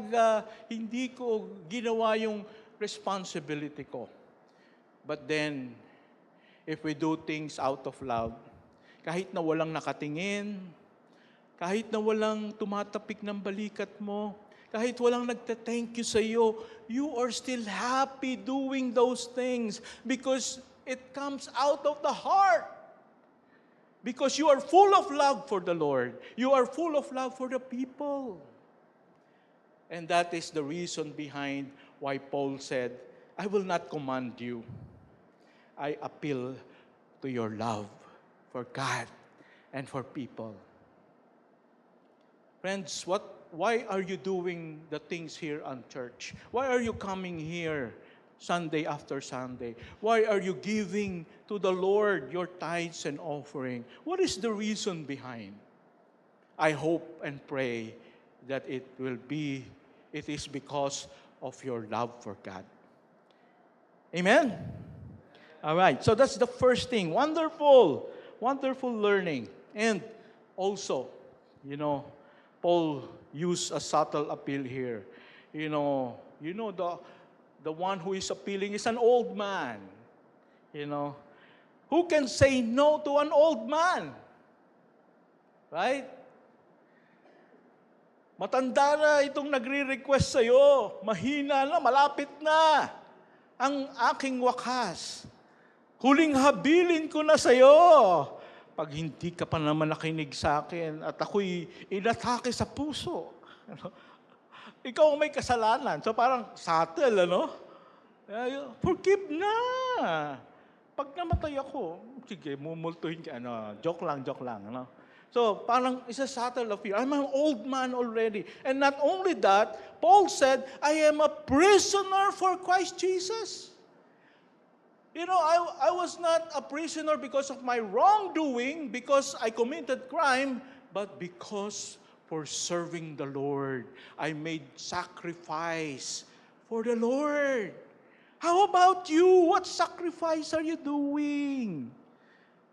hindi ko ginawa yung responsibility ko. But then, if we do things out of love, kahit na walang nakatingin, kahit na walang tumatapik ng balikat mo, kahit walang nagta-thank you sa iyo, you are still happy doing those things because it comes out of the heart. Because you are full of love for the Lord. You are full of love for the people. And that is the reason behind why Paul said, I will not command you. I appeal to your love for God and for people. Friends, why are you doing the things here on church? Why are you coming here Sunday after Sunday? Why are you giving to the Lord your tithes and offering? What is the reason behind? I hope and pray that it is because of your love for God. Amen? All right, so that's the first thing. Wonderful learning. And also, Paul used a subtle appeal here. The one who is appealing is an old man. Who can say no to an old man? Right? Matanda na itong nagre-request sa'yo. Mahina na, malapit na ang aking wakas. Huling habilin ko na sa'yo. Pag hindi ka pa naman nakinig sa akin at ako'y inatake sa puso. Ikaw ang may kasalanan. So parang subtle, forgive na. Pag namatay ako, sige, mumultuhin ka. Joke lang. So parang isa subtle of fear. I'm an old man already. And not only that, Paul said, I am a prisoner for Christ Jesus. I was not a prisoner because of my wrongdoing, because I committed crime, but because for serving the Lord. I made sacrifice for the Lord. How about you? What sacrifice are you doing?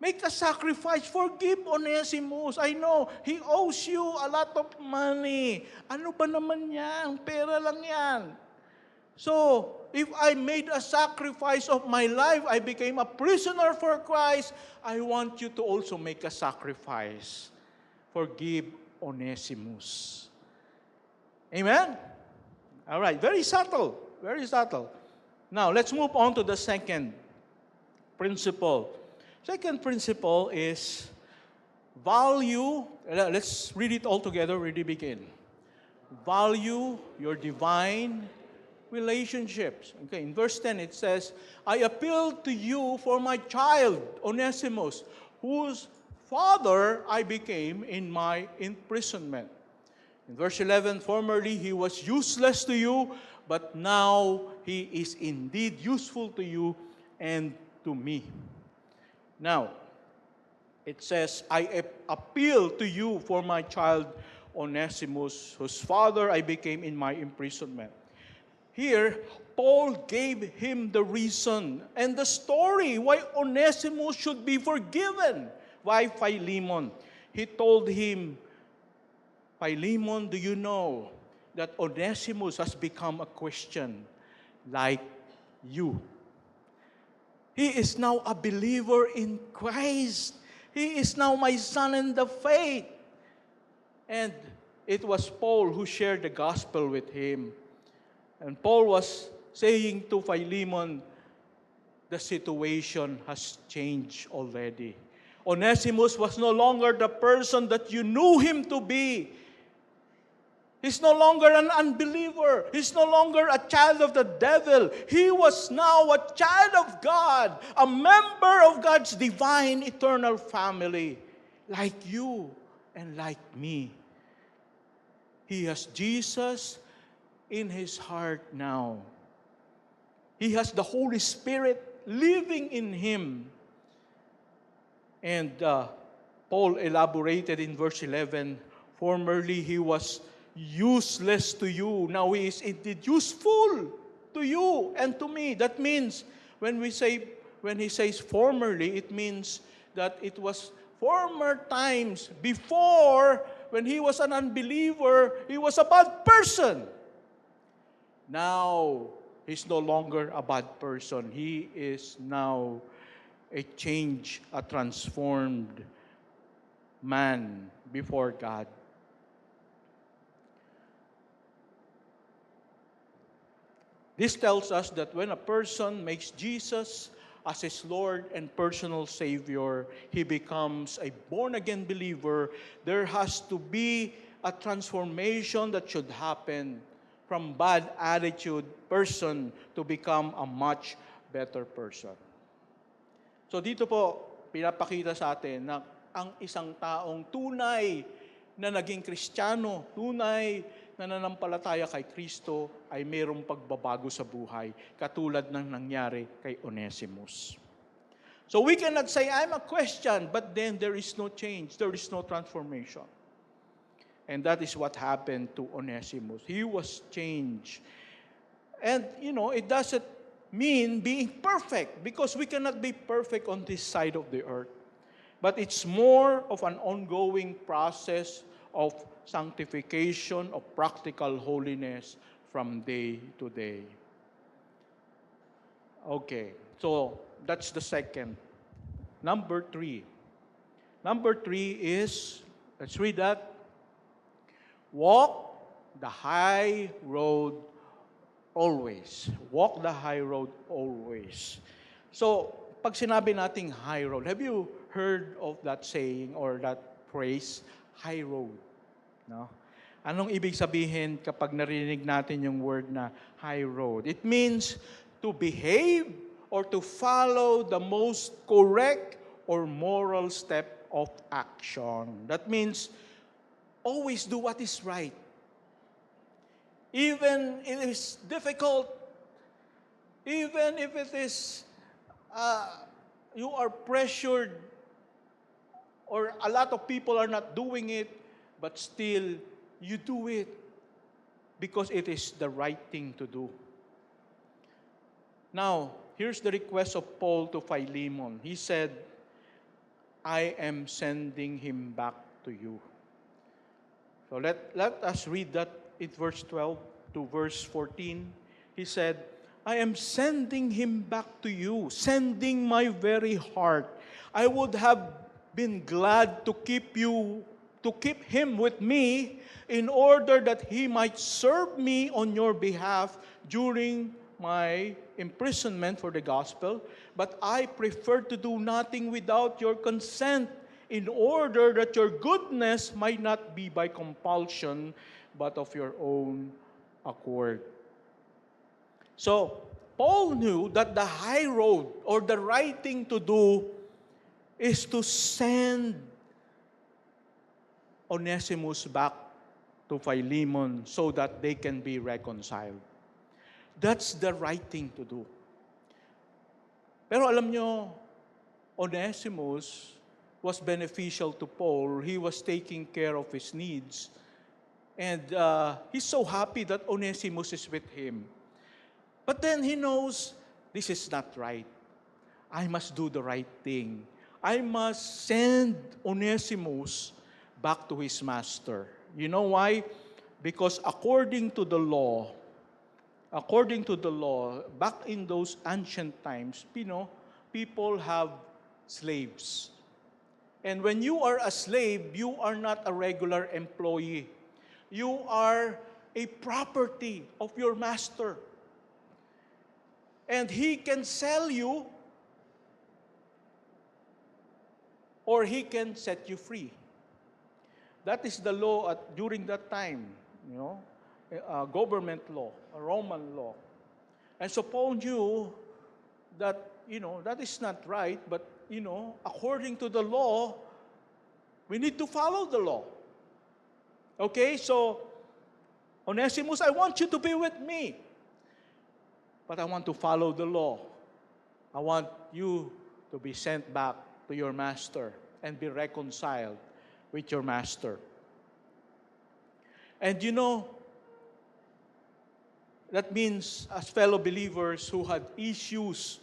Make a sacrifice. Forgive Onesimus. I know, he owes you a lot of money. Ano ba naman yan? Pera lang yan. So, if I made a sacrifice of my life, I became a prisoner for Christ, I want you to also make a sacrifice. Forgive Onesimus. Amen? All right, very subtle. Now, let's move on to the second principle. Second principle is value. Let's read it all together, really begin. Value your divine relationships. Okay, in verse 10 it says, I appeal to you for my child, Onesimus, whose father I became in my imprisonment. In verse 11, formerly he was useless to you, but now he is indeed useful to you and to me. Now, it says, I appeal to you for my child, Onesimus, whose father I became in my imprisonment. Here, Paul gave him the reason and the story why Onesimus should be forgiven. Why Philemon? He told him, Philemon, do you know that Onesimus has become a Christian like you? He is now a believer in Christ. He is now my son in the faith. And it was Paul who shared the gospel with him. And Paul was saying to Philemon, the situation has changed already. Onesimus was no longer the person that you knew him to be. He's no longer an unbeliever. He's no longer a child of the devil. He was now a child of God, a member of God's divine eternal family, like you and like me. He has Jesus in his heart now. He has the Holy Spirit living in him. And Paul elaborated in verse 11, formerly he was useless to you. Now he is indeed useful to you and to me. That means when he says formerly, it means that it was former times before, when he was an unbeliever, he was a bad person. Now, he's no longer a bad person. He is now a changed, a transformed man before God. This tells us that when a person makes Jesus as his Lord and personal Savior, he becomes a born-again believer. There has to be a transformation that should happen from bad attitude person to become a much better person. So dito po, pinapakita sa atin na ang isang taong tunay na naging Kristiyano, tunay na nanampalataya kay Kristo ay mayroong pagbabago sa buhay, katulad ng nangyari kay Onesimus. So we cannot say, I'm a Christian, but then there is no change, there is no transformation. And that is what happened to Onesimus. He was changed. And, it doesn't mean being perfect, because we cannot be perfect on this side of the earth. But it's more of an ongoing process of sanctification, of practical holiness from day to day. Okay, so that's the second. Number 3. Number 3 is, let's read that. Walk the high road always. Walk the high road always. So, pag sinabi nating high road, have you heard of that saying or that phrase, high road? No? Anong ibig sabihin kapag narinig natin yung word na high road? It means to behave or to follow the most correct or moral step of action. That means always do what is right. Even if it is difficult, even if it is, you are pressured, or a lot of people are not doing it, but still you do it because it is the right thing to do. Now, here's the request of Paul to Philemon. He said, I am sending him back to you. So let us read that in verse 12 to verse 14. He said, I am sending him back to you, sending my very heart. I would have been glad to keep him with me in order that he might serve me on your behalf during my imprisonment for the gospel. But I prefer to do nothing without your consent, in order that your goodness might not be by compulsion, but of your own accord. So, Paul knew that the high road or the right thing to do is to send Onesimus back to Philemon so that they can be reconciled. That's the right thing to do. Pero alam nyo, Onesimus was beneficial to Paul. He was taking care of his needs. And he's so happy that Onesimus is with him. But then he knows, this is not right. I must do the right thing. I must send Onesimus back to his master. You know why? Because according to the law, back in those ancient times, people have slaves. And when you are a slave, you are not a regular employee. You are a property of your master. And he can sell you, or he can set you free. That is the law during that time, government law, a Roman law. And so Paul knew that, that is not right, but, according to the law, we need to follow the law. Okay, so, Onesimus, I want you to be with me. But I want to follow the law. I want you to be sent back to your master and be reconciled with your master. And that means as fellow believers who had issues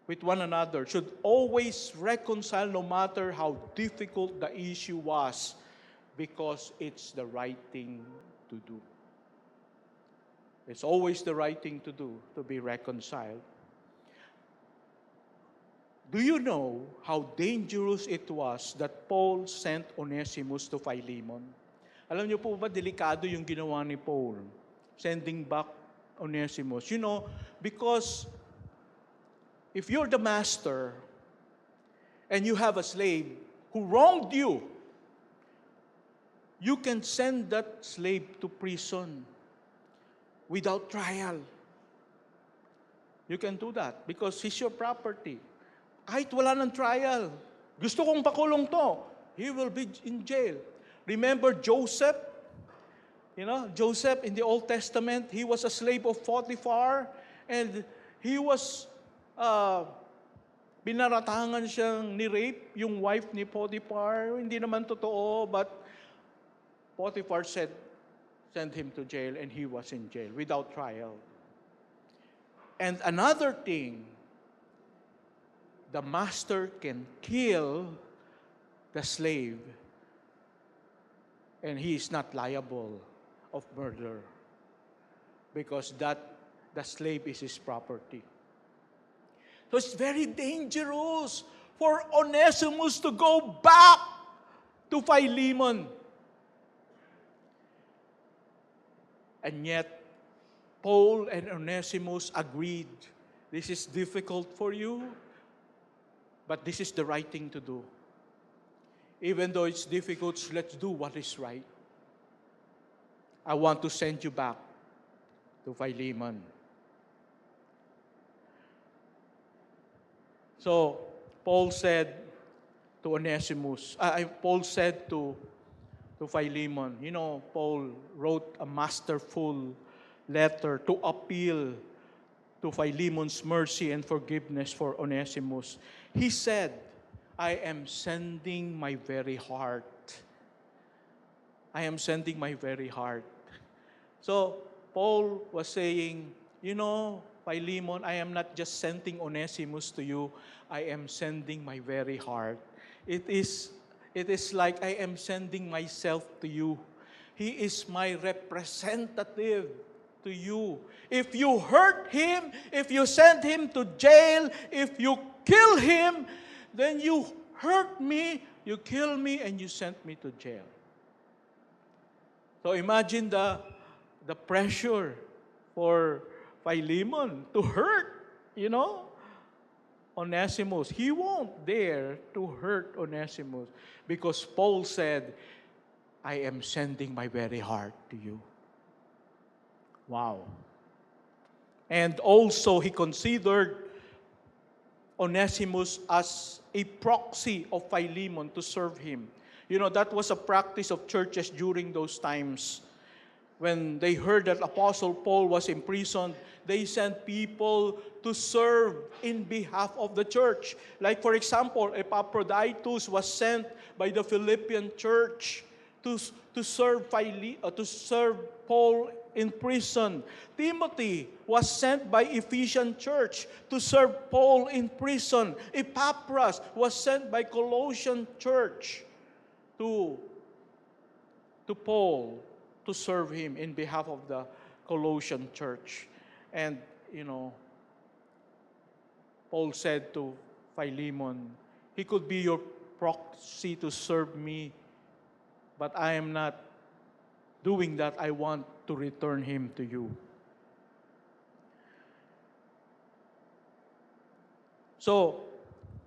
with one another should always reconcile no matter how difficult the issue was, because it's the right thing to do. It's always the right thing to do, to be reconciled. Do you know how dangerous it was that Paul sent Onesimus to Philemon? Alam niyo po ba, delikado yung ginawa ni Paul, sending back Onesimus. You know, because if you're the master and you have a slave who wronged you, you can send that slave to prison without trial. You can do that because he's your property. Kahit wala ng trial, gusto kong pakulong to, he will be in jail. Remember Joseph? You know, Joseph in the Old Testament, he was a slave of Potiphar and he was, binaratangan siyang ni-rape yung wife ni Potiphar. Hindi naman totoo, but Potiphar said, send him to jail, and he was in jail without trial. And another thing, the master can kill the slave, and he is not liable of murder because the slave is his property. So it's very dangerous for Onesimus to go back to Philemon. And yet, Paul and Onesimus agreed, this is difficult for you, but this is the right thing to do. Even though it's difficult, let's do what is right. I want to send you back to Philemon. So, Paul said to Onesimus, Paul said to Philemon, you know, Paul wrote a masterful letter to appeal to Philemon's mercy and forgiveness for Onesimus. He said, I am sending my very heart. I am sending my very heart. So, Paul was saying, you know, Philemon, I am not just sending Onesimus to you, I am sending my very heart. It is like I am sending myself to you. He is my representative to you. If you hurt him, if you send him to jail, if you kill him, then you hurt me, you kill me, and you sent me to jail. So imagine the pressure for Philemon to hurt, you know, Onesimus. He won't dare to hurt Onesimus because Paul said, I am sending my very heart to you. Wow. And also he considered Onesimus as a proxy of Philemon to serve him. You know, that was a practice of churches during those times. When they heard that Apostle Paul was imprisoned, they sent people to serve in behalf of the church. Like for example, Epaphroditus was sent by the Philippian church to serve Paul in prison. Timothy was sent by Ephesian church to serve Paul in prison. Epaphras was sent by Colossian church to Paul to serve him in behalf of the Colossian church. And, you know, Paul said to Philemon, he could be your proxy to serve me, but I am not doing that. I want to return him to you. So,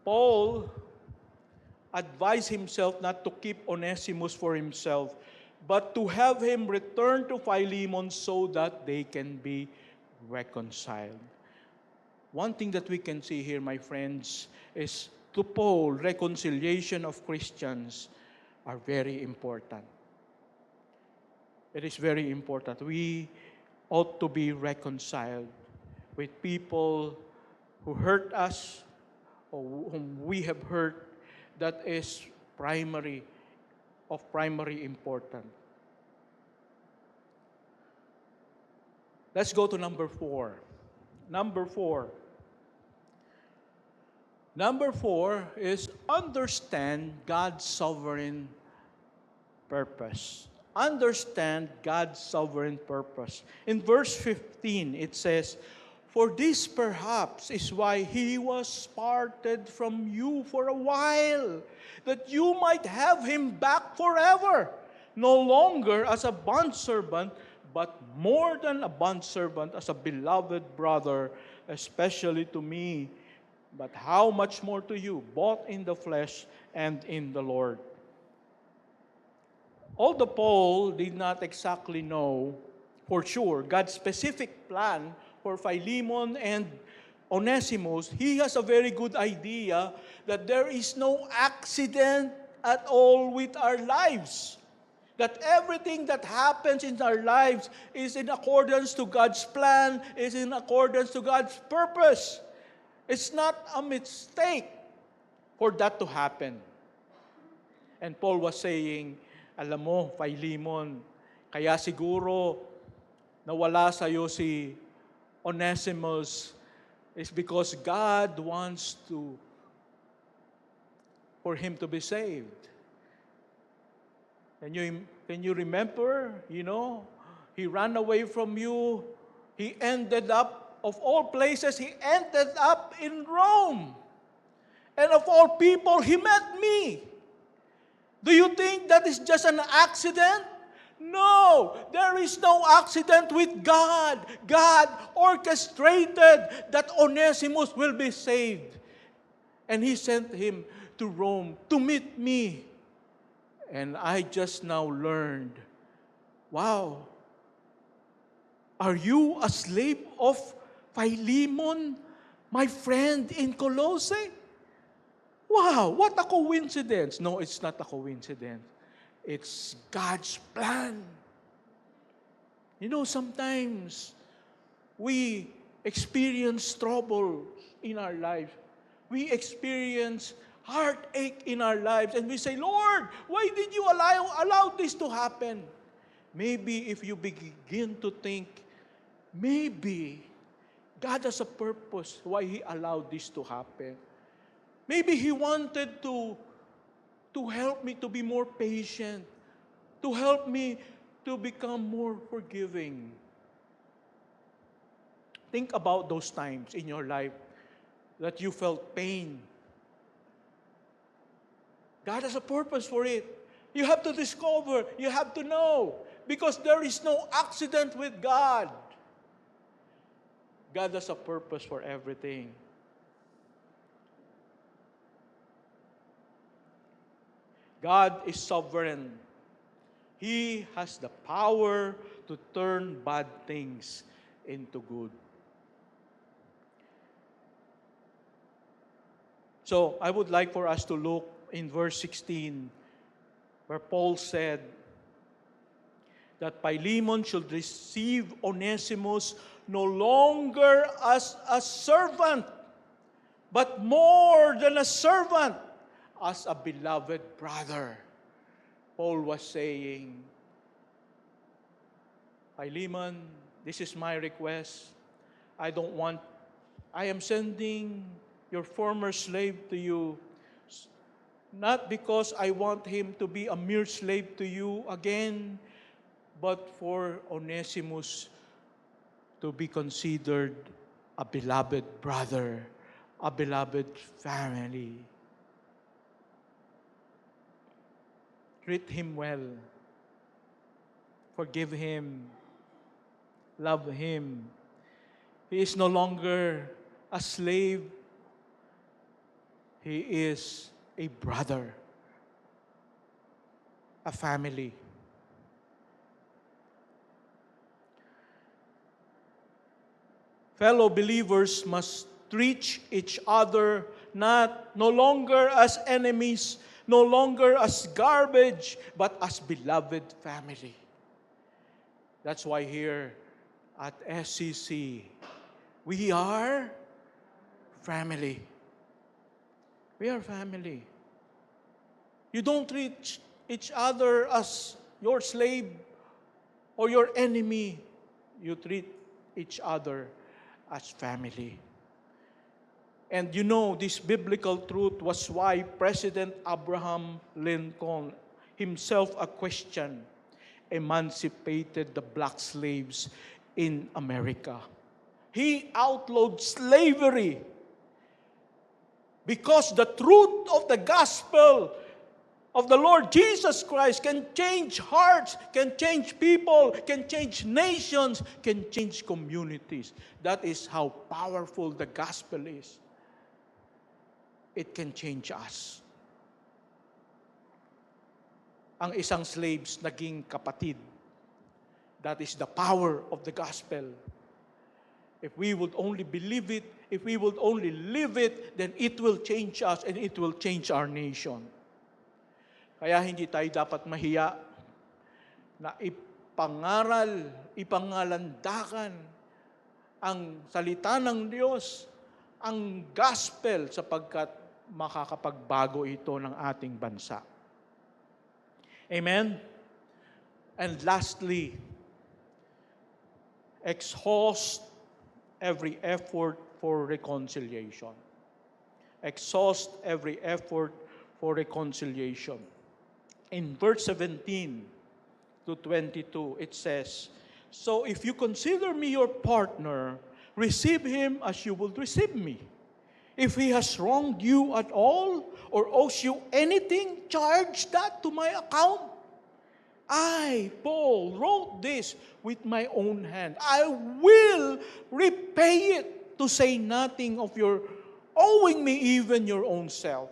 Paul advised himself not to keep Onesimus for himself, but to have him return to Philemon so that they can be reconciled. One thing that we can see here, my friends, is to Paul, reconciliation of Christians are very important. It is very important. We ought to be reconciled with people who hurt us or whom we have hurt. That is of primary importance. Let's go to number 4. Number 4 is understand God's sovereign purpose. Understand God's sovereign purpose. In verse 15, it says, For this perhaps is why he was parted from you for a while, that you might have him back forever, no longer as a bondservant, but more than a bondservant, as a beloved brother, especially to me, but how much more to you, both in the flesh and in the Lord. Although Paul did not exactly know for sure God's specific plan for Philemon and Onesimus, he has a very good idea that there is no accident at all with our lives. That everything that happens in our lives is in accordance to God's plan, is in accordance to God's purpose. It's not a mistake for that to happen. And Paul was saying, alam mo, Philemon, kaya siguro nawala sa'yo si Onesimus is because God wants for him to be saved. Can you remember, he ran away from you. He ended up, of all places, he ended up in Rome. And of all people, he met me. Do you think that is just an accident? No, there is no accident with God. God orchestrated that Onesimus will be saved. And he sent him to Rome to meet me. And I just now learned, wow, are you a slave of Philemon, my friend in Colossae? Wow, what a coincidence. No, it's not a coincidence. It's God's plan. Sometimes we experience trouble in our lives. We experience heartache in our lives, and we say, Lord, why did you allow this to happen? Maybe if you begin to think, maybe God has a purpose why He allowed this to happen. Maybe He wanted to help me to be more patient, to help me to become more forgiving. Think about those times in your life that you felt pain. God has a purpose for it. You have to discover, you have to know, because there is no accident with God. God has a purpose for everything. God is sovereign. He has the power to turn bad things into good. So, I would like for us to look in verse 16, where Paul said that Philemon should receive Onesimus no longer as a servant, but more than a servant, as a beloved brother. Paul was saying, Philemon, this is my request. I am sending your former slave to you, not because I want him to be a mere slave to you again, but for Onesimus to be considered a beloved brother, a beloved family. Treat him well. Forgive him. Love him. He is no longer a slave. He is a brother, a family. Fellow believers must treat each other no longer as enemies, no longer as garbage, but as beloved family. That's why here at SCC, we are family. We are family. You don't treat each other as your slave or your enemy. You treat each other as family. And this biblical truth was why President Abraham Lincoln, himself a Christian, emancipated the black slaves in America. He outlawed slavery. Because the truth of the gospel of the Lord Jesus Christ can change hearts, can change people, can change nations, can change communities. That is how powerful the gospel is. It can change us. Ang isang slaves naging kapatid. That is the power of the gospel. If we would only believe it, if we would only live it, then it will change us and it will change our nation. Kaya hindi tayo dapat mahiya na ipangaral, ipangalandakan ang salita ng Diyos, ang gospel, sapagkat makakapagbago ito ng ating bansa. Amen? And lastly, exhaust every effort for reconciliation. Exhaust every effort for reconciliation. In verse 17 to 22, it says, "So if you consider me your partner, receive him as you would receive me. If he has wronged you at all or owes you anything, charge that to my account. I, Paul, wrote this with my own hand. I will repay it, to say nothing of your owing me even your own self.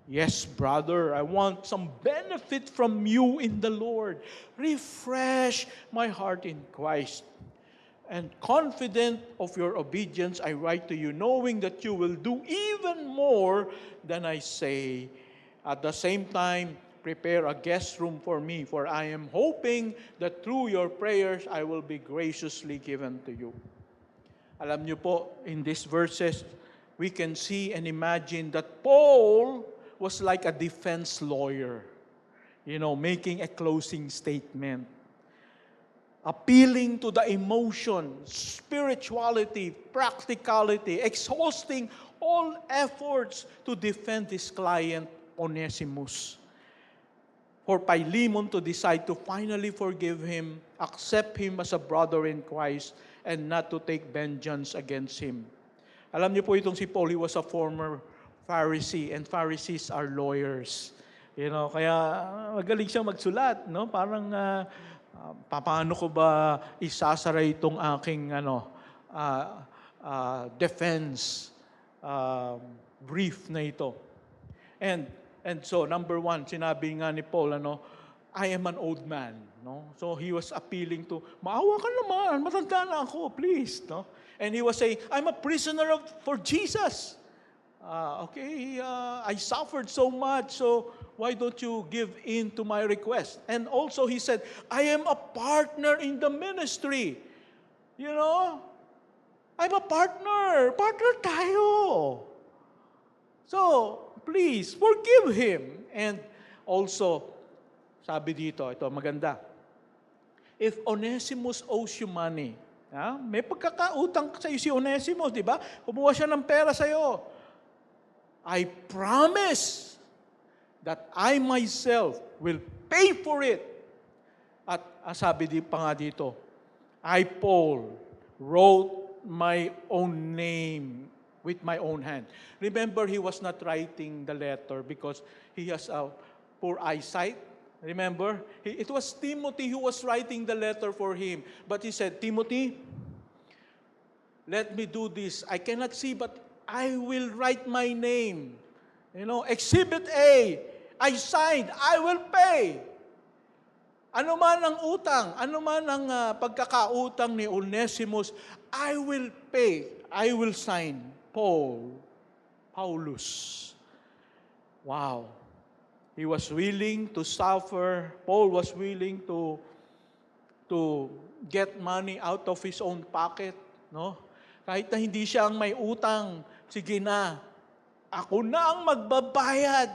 Yes, brother, I want some benefit from you in the Lord. Refresh my heart in Christ. And confident of your obedience, I write to you, knowing that you will do even more than I say. At the same time, prepare a guest room for me, for I am hoping that through your prayers, I will be graciously given to you." Alam niyo po, in these verses, we can see and imagine that Paul was like a defense lawyer, making a closing statement, appealing to the emotion, spirituality, practicality, exhausting all efforts to defend his client, Onesimus. For Philemon to decide to finally forgive him, accept him as a brother in Christ, and not to take vengeance against him. Alam niyo po itong si Paul, he was a former Pharisee, and Pharisees are lawyers. Kaya magaling siyang magsulat, no? Parang paano ko ba isasara itong aking defense brief na ito. And so, number one, sinabi nga ni Paul, I am an old man. No? So, he was appealing to, maawa ka naman, matanda na ako, please. No? And he was saying, I'm a prisoner for Jesus. I suffered so much, so why don't you give in to my request? And also, he said, I am a partner in the ministry. I'm a partner. Partner tayo. So, please, forgive him. And also, sabi dito, ito maganda. If Onesimus owes you money, may pagkakautang sa iyo si Onesimus, di ba? Kumuha siya ng pera sa iyo. I promise that I myself will pay for it. At sabi pa nga dito, I, Paul, wrote my own name with my own hand. Remember, he was not writing the letter because he has a poor eyesight. Remember? It was Timothy who was writing the letter for him. But he said, Timothy, let me do this. I cannot see, but I will write my name. Exhibit A, I signed, I will pay. Ano man ang utang, ano man ang pagkakautang ni Onesimus, I will pay, I will sign. Paulus. Wow. He was willing to suffer. Paul was willing to get money out of his own pocket, no? Kahit na hindi siya ang may utang, sige na, ako na ang magbabayad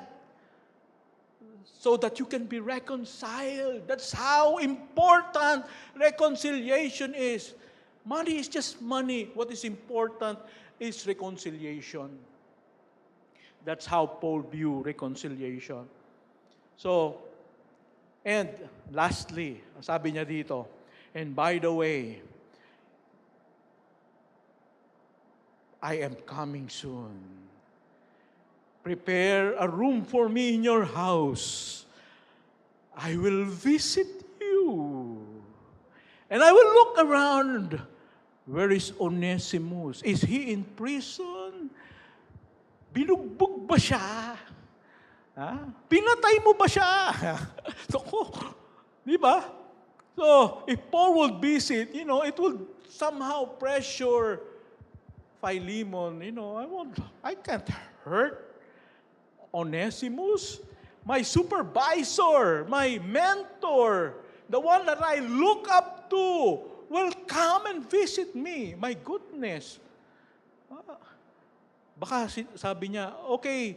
so that you can be reconciled. That's how important reconciliation is. Money is just money. What is important is reconciliation. That's how Paul viewed reconciliation. So, and lastly, sabi niya dito, and by the way, I am coming soon. Prepare a room for me in your house. I will visit you. And I will look around. Where is Onesimus? Is he in prison? Binugbog ba siya? Ha? Pinatay mo ba siya? Naku, di ba? So, if Paul would visit, it would somehow pressure Philemon. I can't hurt Onesimus, my supervisor, my mentor, the one that I look up to, will come and visit me. My goodness. Baka sabi niya, okay,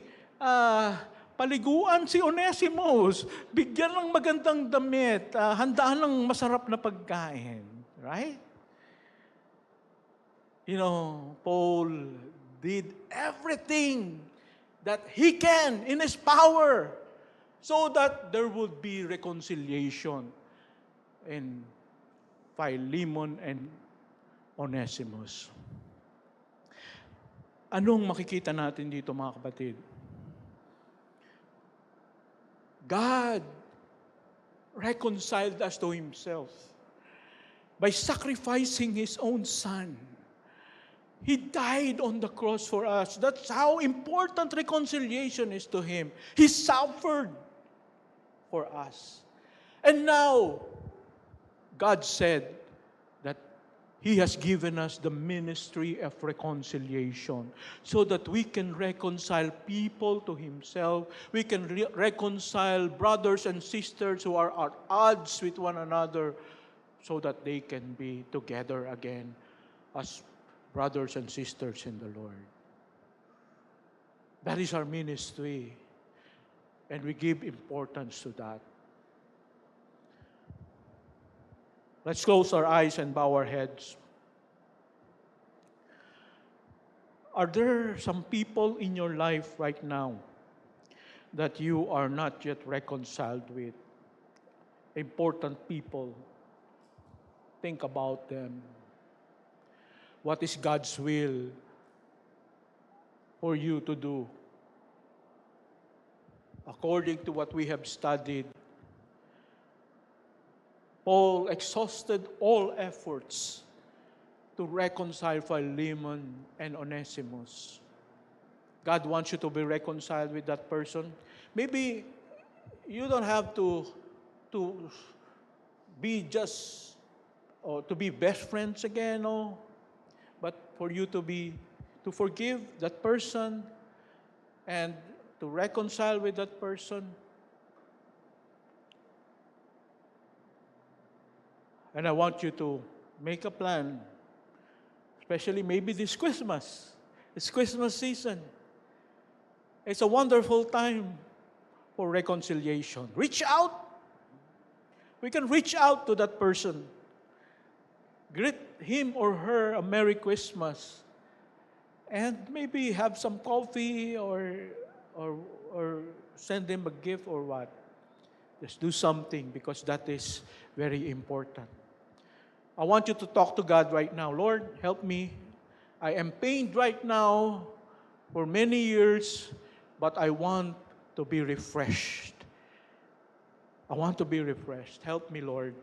paliguan si Onesimus, bigyan ng magandang damit, handaan ng masarap na pagkain. Right? Paul did everything that he can in his power so that there would be reconciliation in Philemon and Onesimus. Anong makikita natin dito, mga kapatid? God reconciled us to Himself by sacrificing His own Son. He died on the cross for us. That's how important reconciliation is to Him. He suffered for us. And now, God said that He has given us the ministry of reconciliation so that we can reconcile people to Himself. We can reconcile brothers and sisters who are at odds with one another so that they can be together again as brothers and sisters in the Lord. That is our ministry, and we give importance to that. Let's close our eyes and bow our heads. Are there some people in your life right now that you are not yet reconciled with? Important people. Think about them. What is God's will for you to do? According to what we have studied, Paul exhausted all efforts to reconcile Philemon and Onesimus. God wants you to be reconciled with that person. Maybe you don't have to be just or to be best friends again, no. But for you to forgive that person and to reconcile with that person. And I want you to make a plan, especially maybe this Christmas. It's Christmas season. It's a wonderful time for reconciliation. Reach out. We can reach out to that person. Greet him or her a Merry Christmas. And maybe have some coffee or send them a gift or what. Just do something because that is very important. I want you to talk to God right now. Lord, help me. I am pained right now for many years, but I want to be refreshed. I want to be refreshed. Help me, Lord.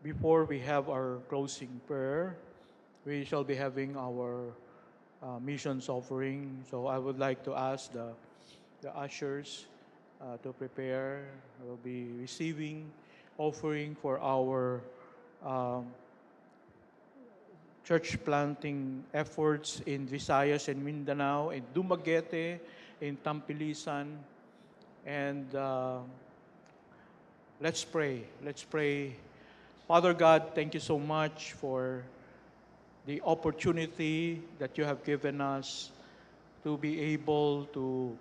Before we have our closing prayer, we shall be having our missions offering. So I would like to ask the ushers to prepare. We'll be receiving offering for our church planting efforts in Visayas and Mindanao, in Dumaguete, in Tampilisan. And let's pray. Let's pray. Father God, thank you so much for the opportunity that you have given us to be able to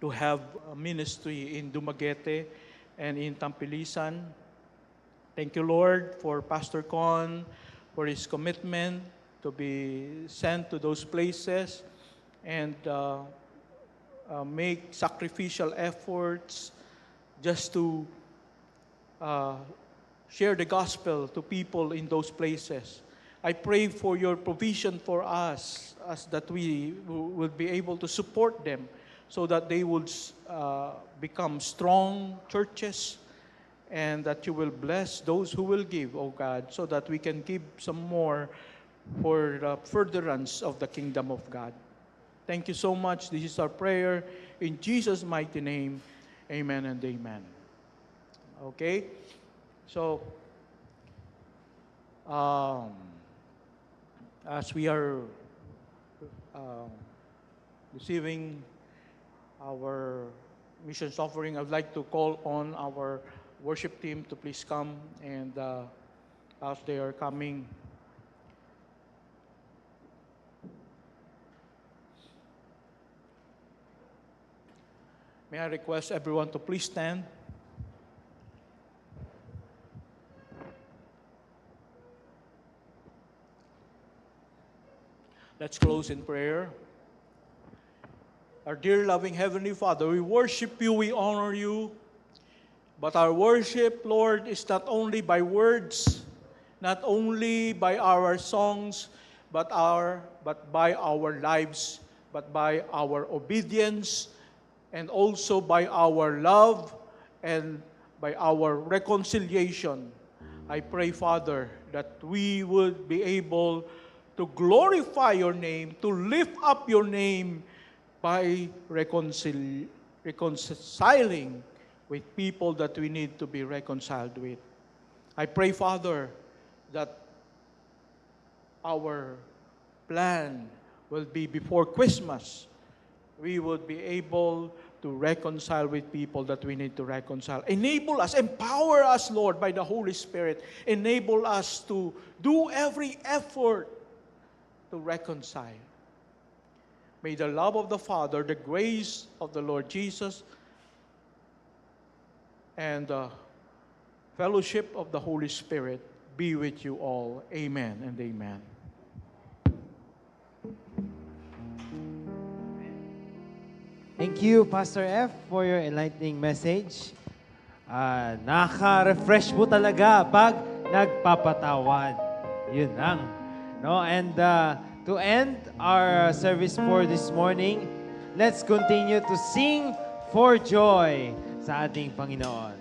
have a ministry in Dumaguete and in Tampilisan. Thank you, Lord, for Pastor Con, for his commitment to be sent to those places and make sacrificial efforts just to share the gospel to people in those places. I pray for your provision for us, as that we will be able to support them so that they would become strong churches, and that you will bless those who will give, O God, so that we can give some more for the furtherance of the kingdom of God. Thank you so much. This is our prayer in Jesus' mighty name. Amen and amen. Okay? So, as we are receiving our missions offering, I'd like to call on our worship team to please come, and as they are coming, may I request everyone to please stand. Let's close in prayer. Our dear loving Heavenly Father, we worship you, we honor you. But our worship, Lord, is not only by words, not only by our songs, but by our lives, but by our obedience, and also by our love and by our reconciliation. I pray, Father, that we would be able to glorify your name, to lift up your name by reconciling with people that we need to be reconciled with. I pray, Father, that our plan will be before Christmas, we would be able to reconcile with people that we need to reconcile. Enable us, empower us, Lord, by the Holy Spirit. Enable us to do every effort to reconcile. May the love of the Father, the grace of the Lord Jesus, and the fellowship of the Holy Spirit be with you all. Amen and amen. Thank you, Pastor F, for your enlightening message. Nakaka-refresh po talaga pag nagpapatawad. Yun lang. No? And to end our service for this morning, let's continue to sing for joy sa ating Panginoon.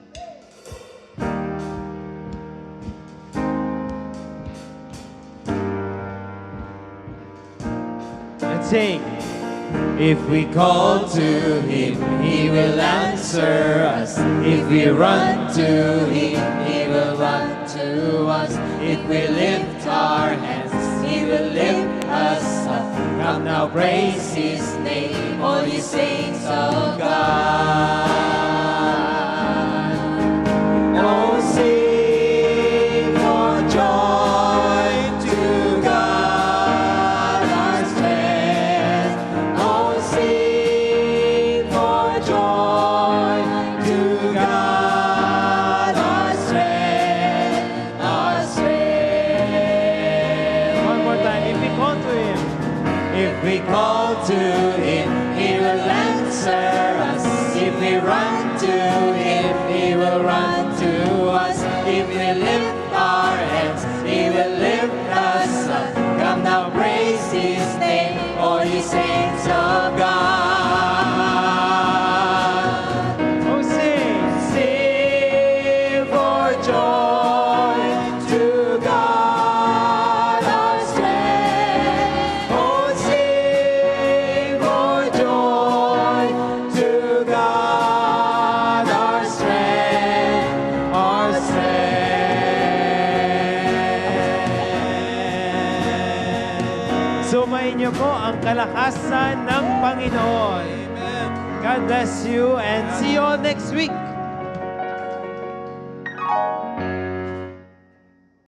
Let's sing. If we call to Him, He will answer us. If we run to Him, He will run to us. If we lift our hands, He will lift us up. Come now, praise His name, all ye saints of God. Oh, sing for joy to God our strength. Oh, sing for joy to God our strength, our strength. One more time, if we call to Him, if we call to Him, He will answer us. Subaybay niyo po ang kalakasan ng Panginoon. Amen. God bless you and see you all next week.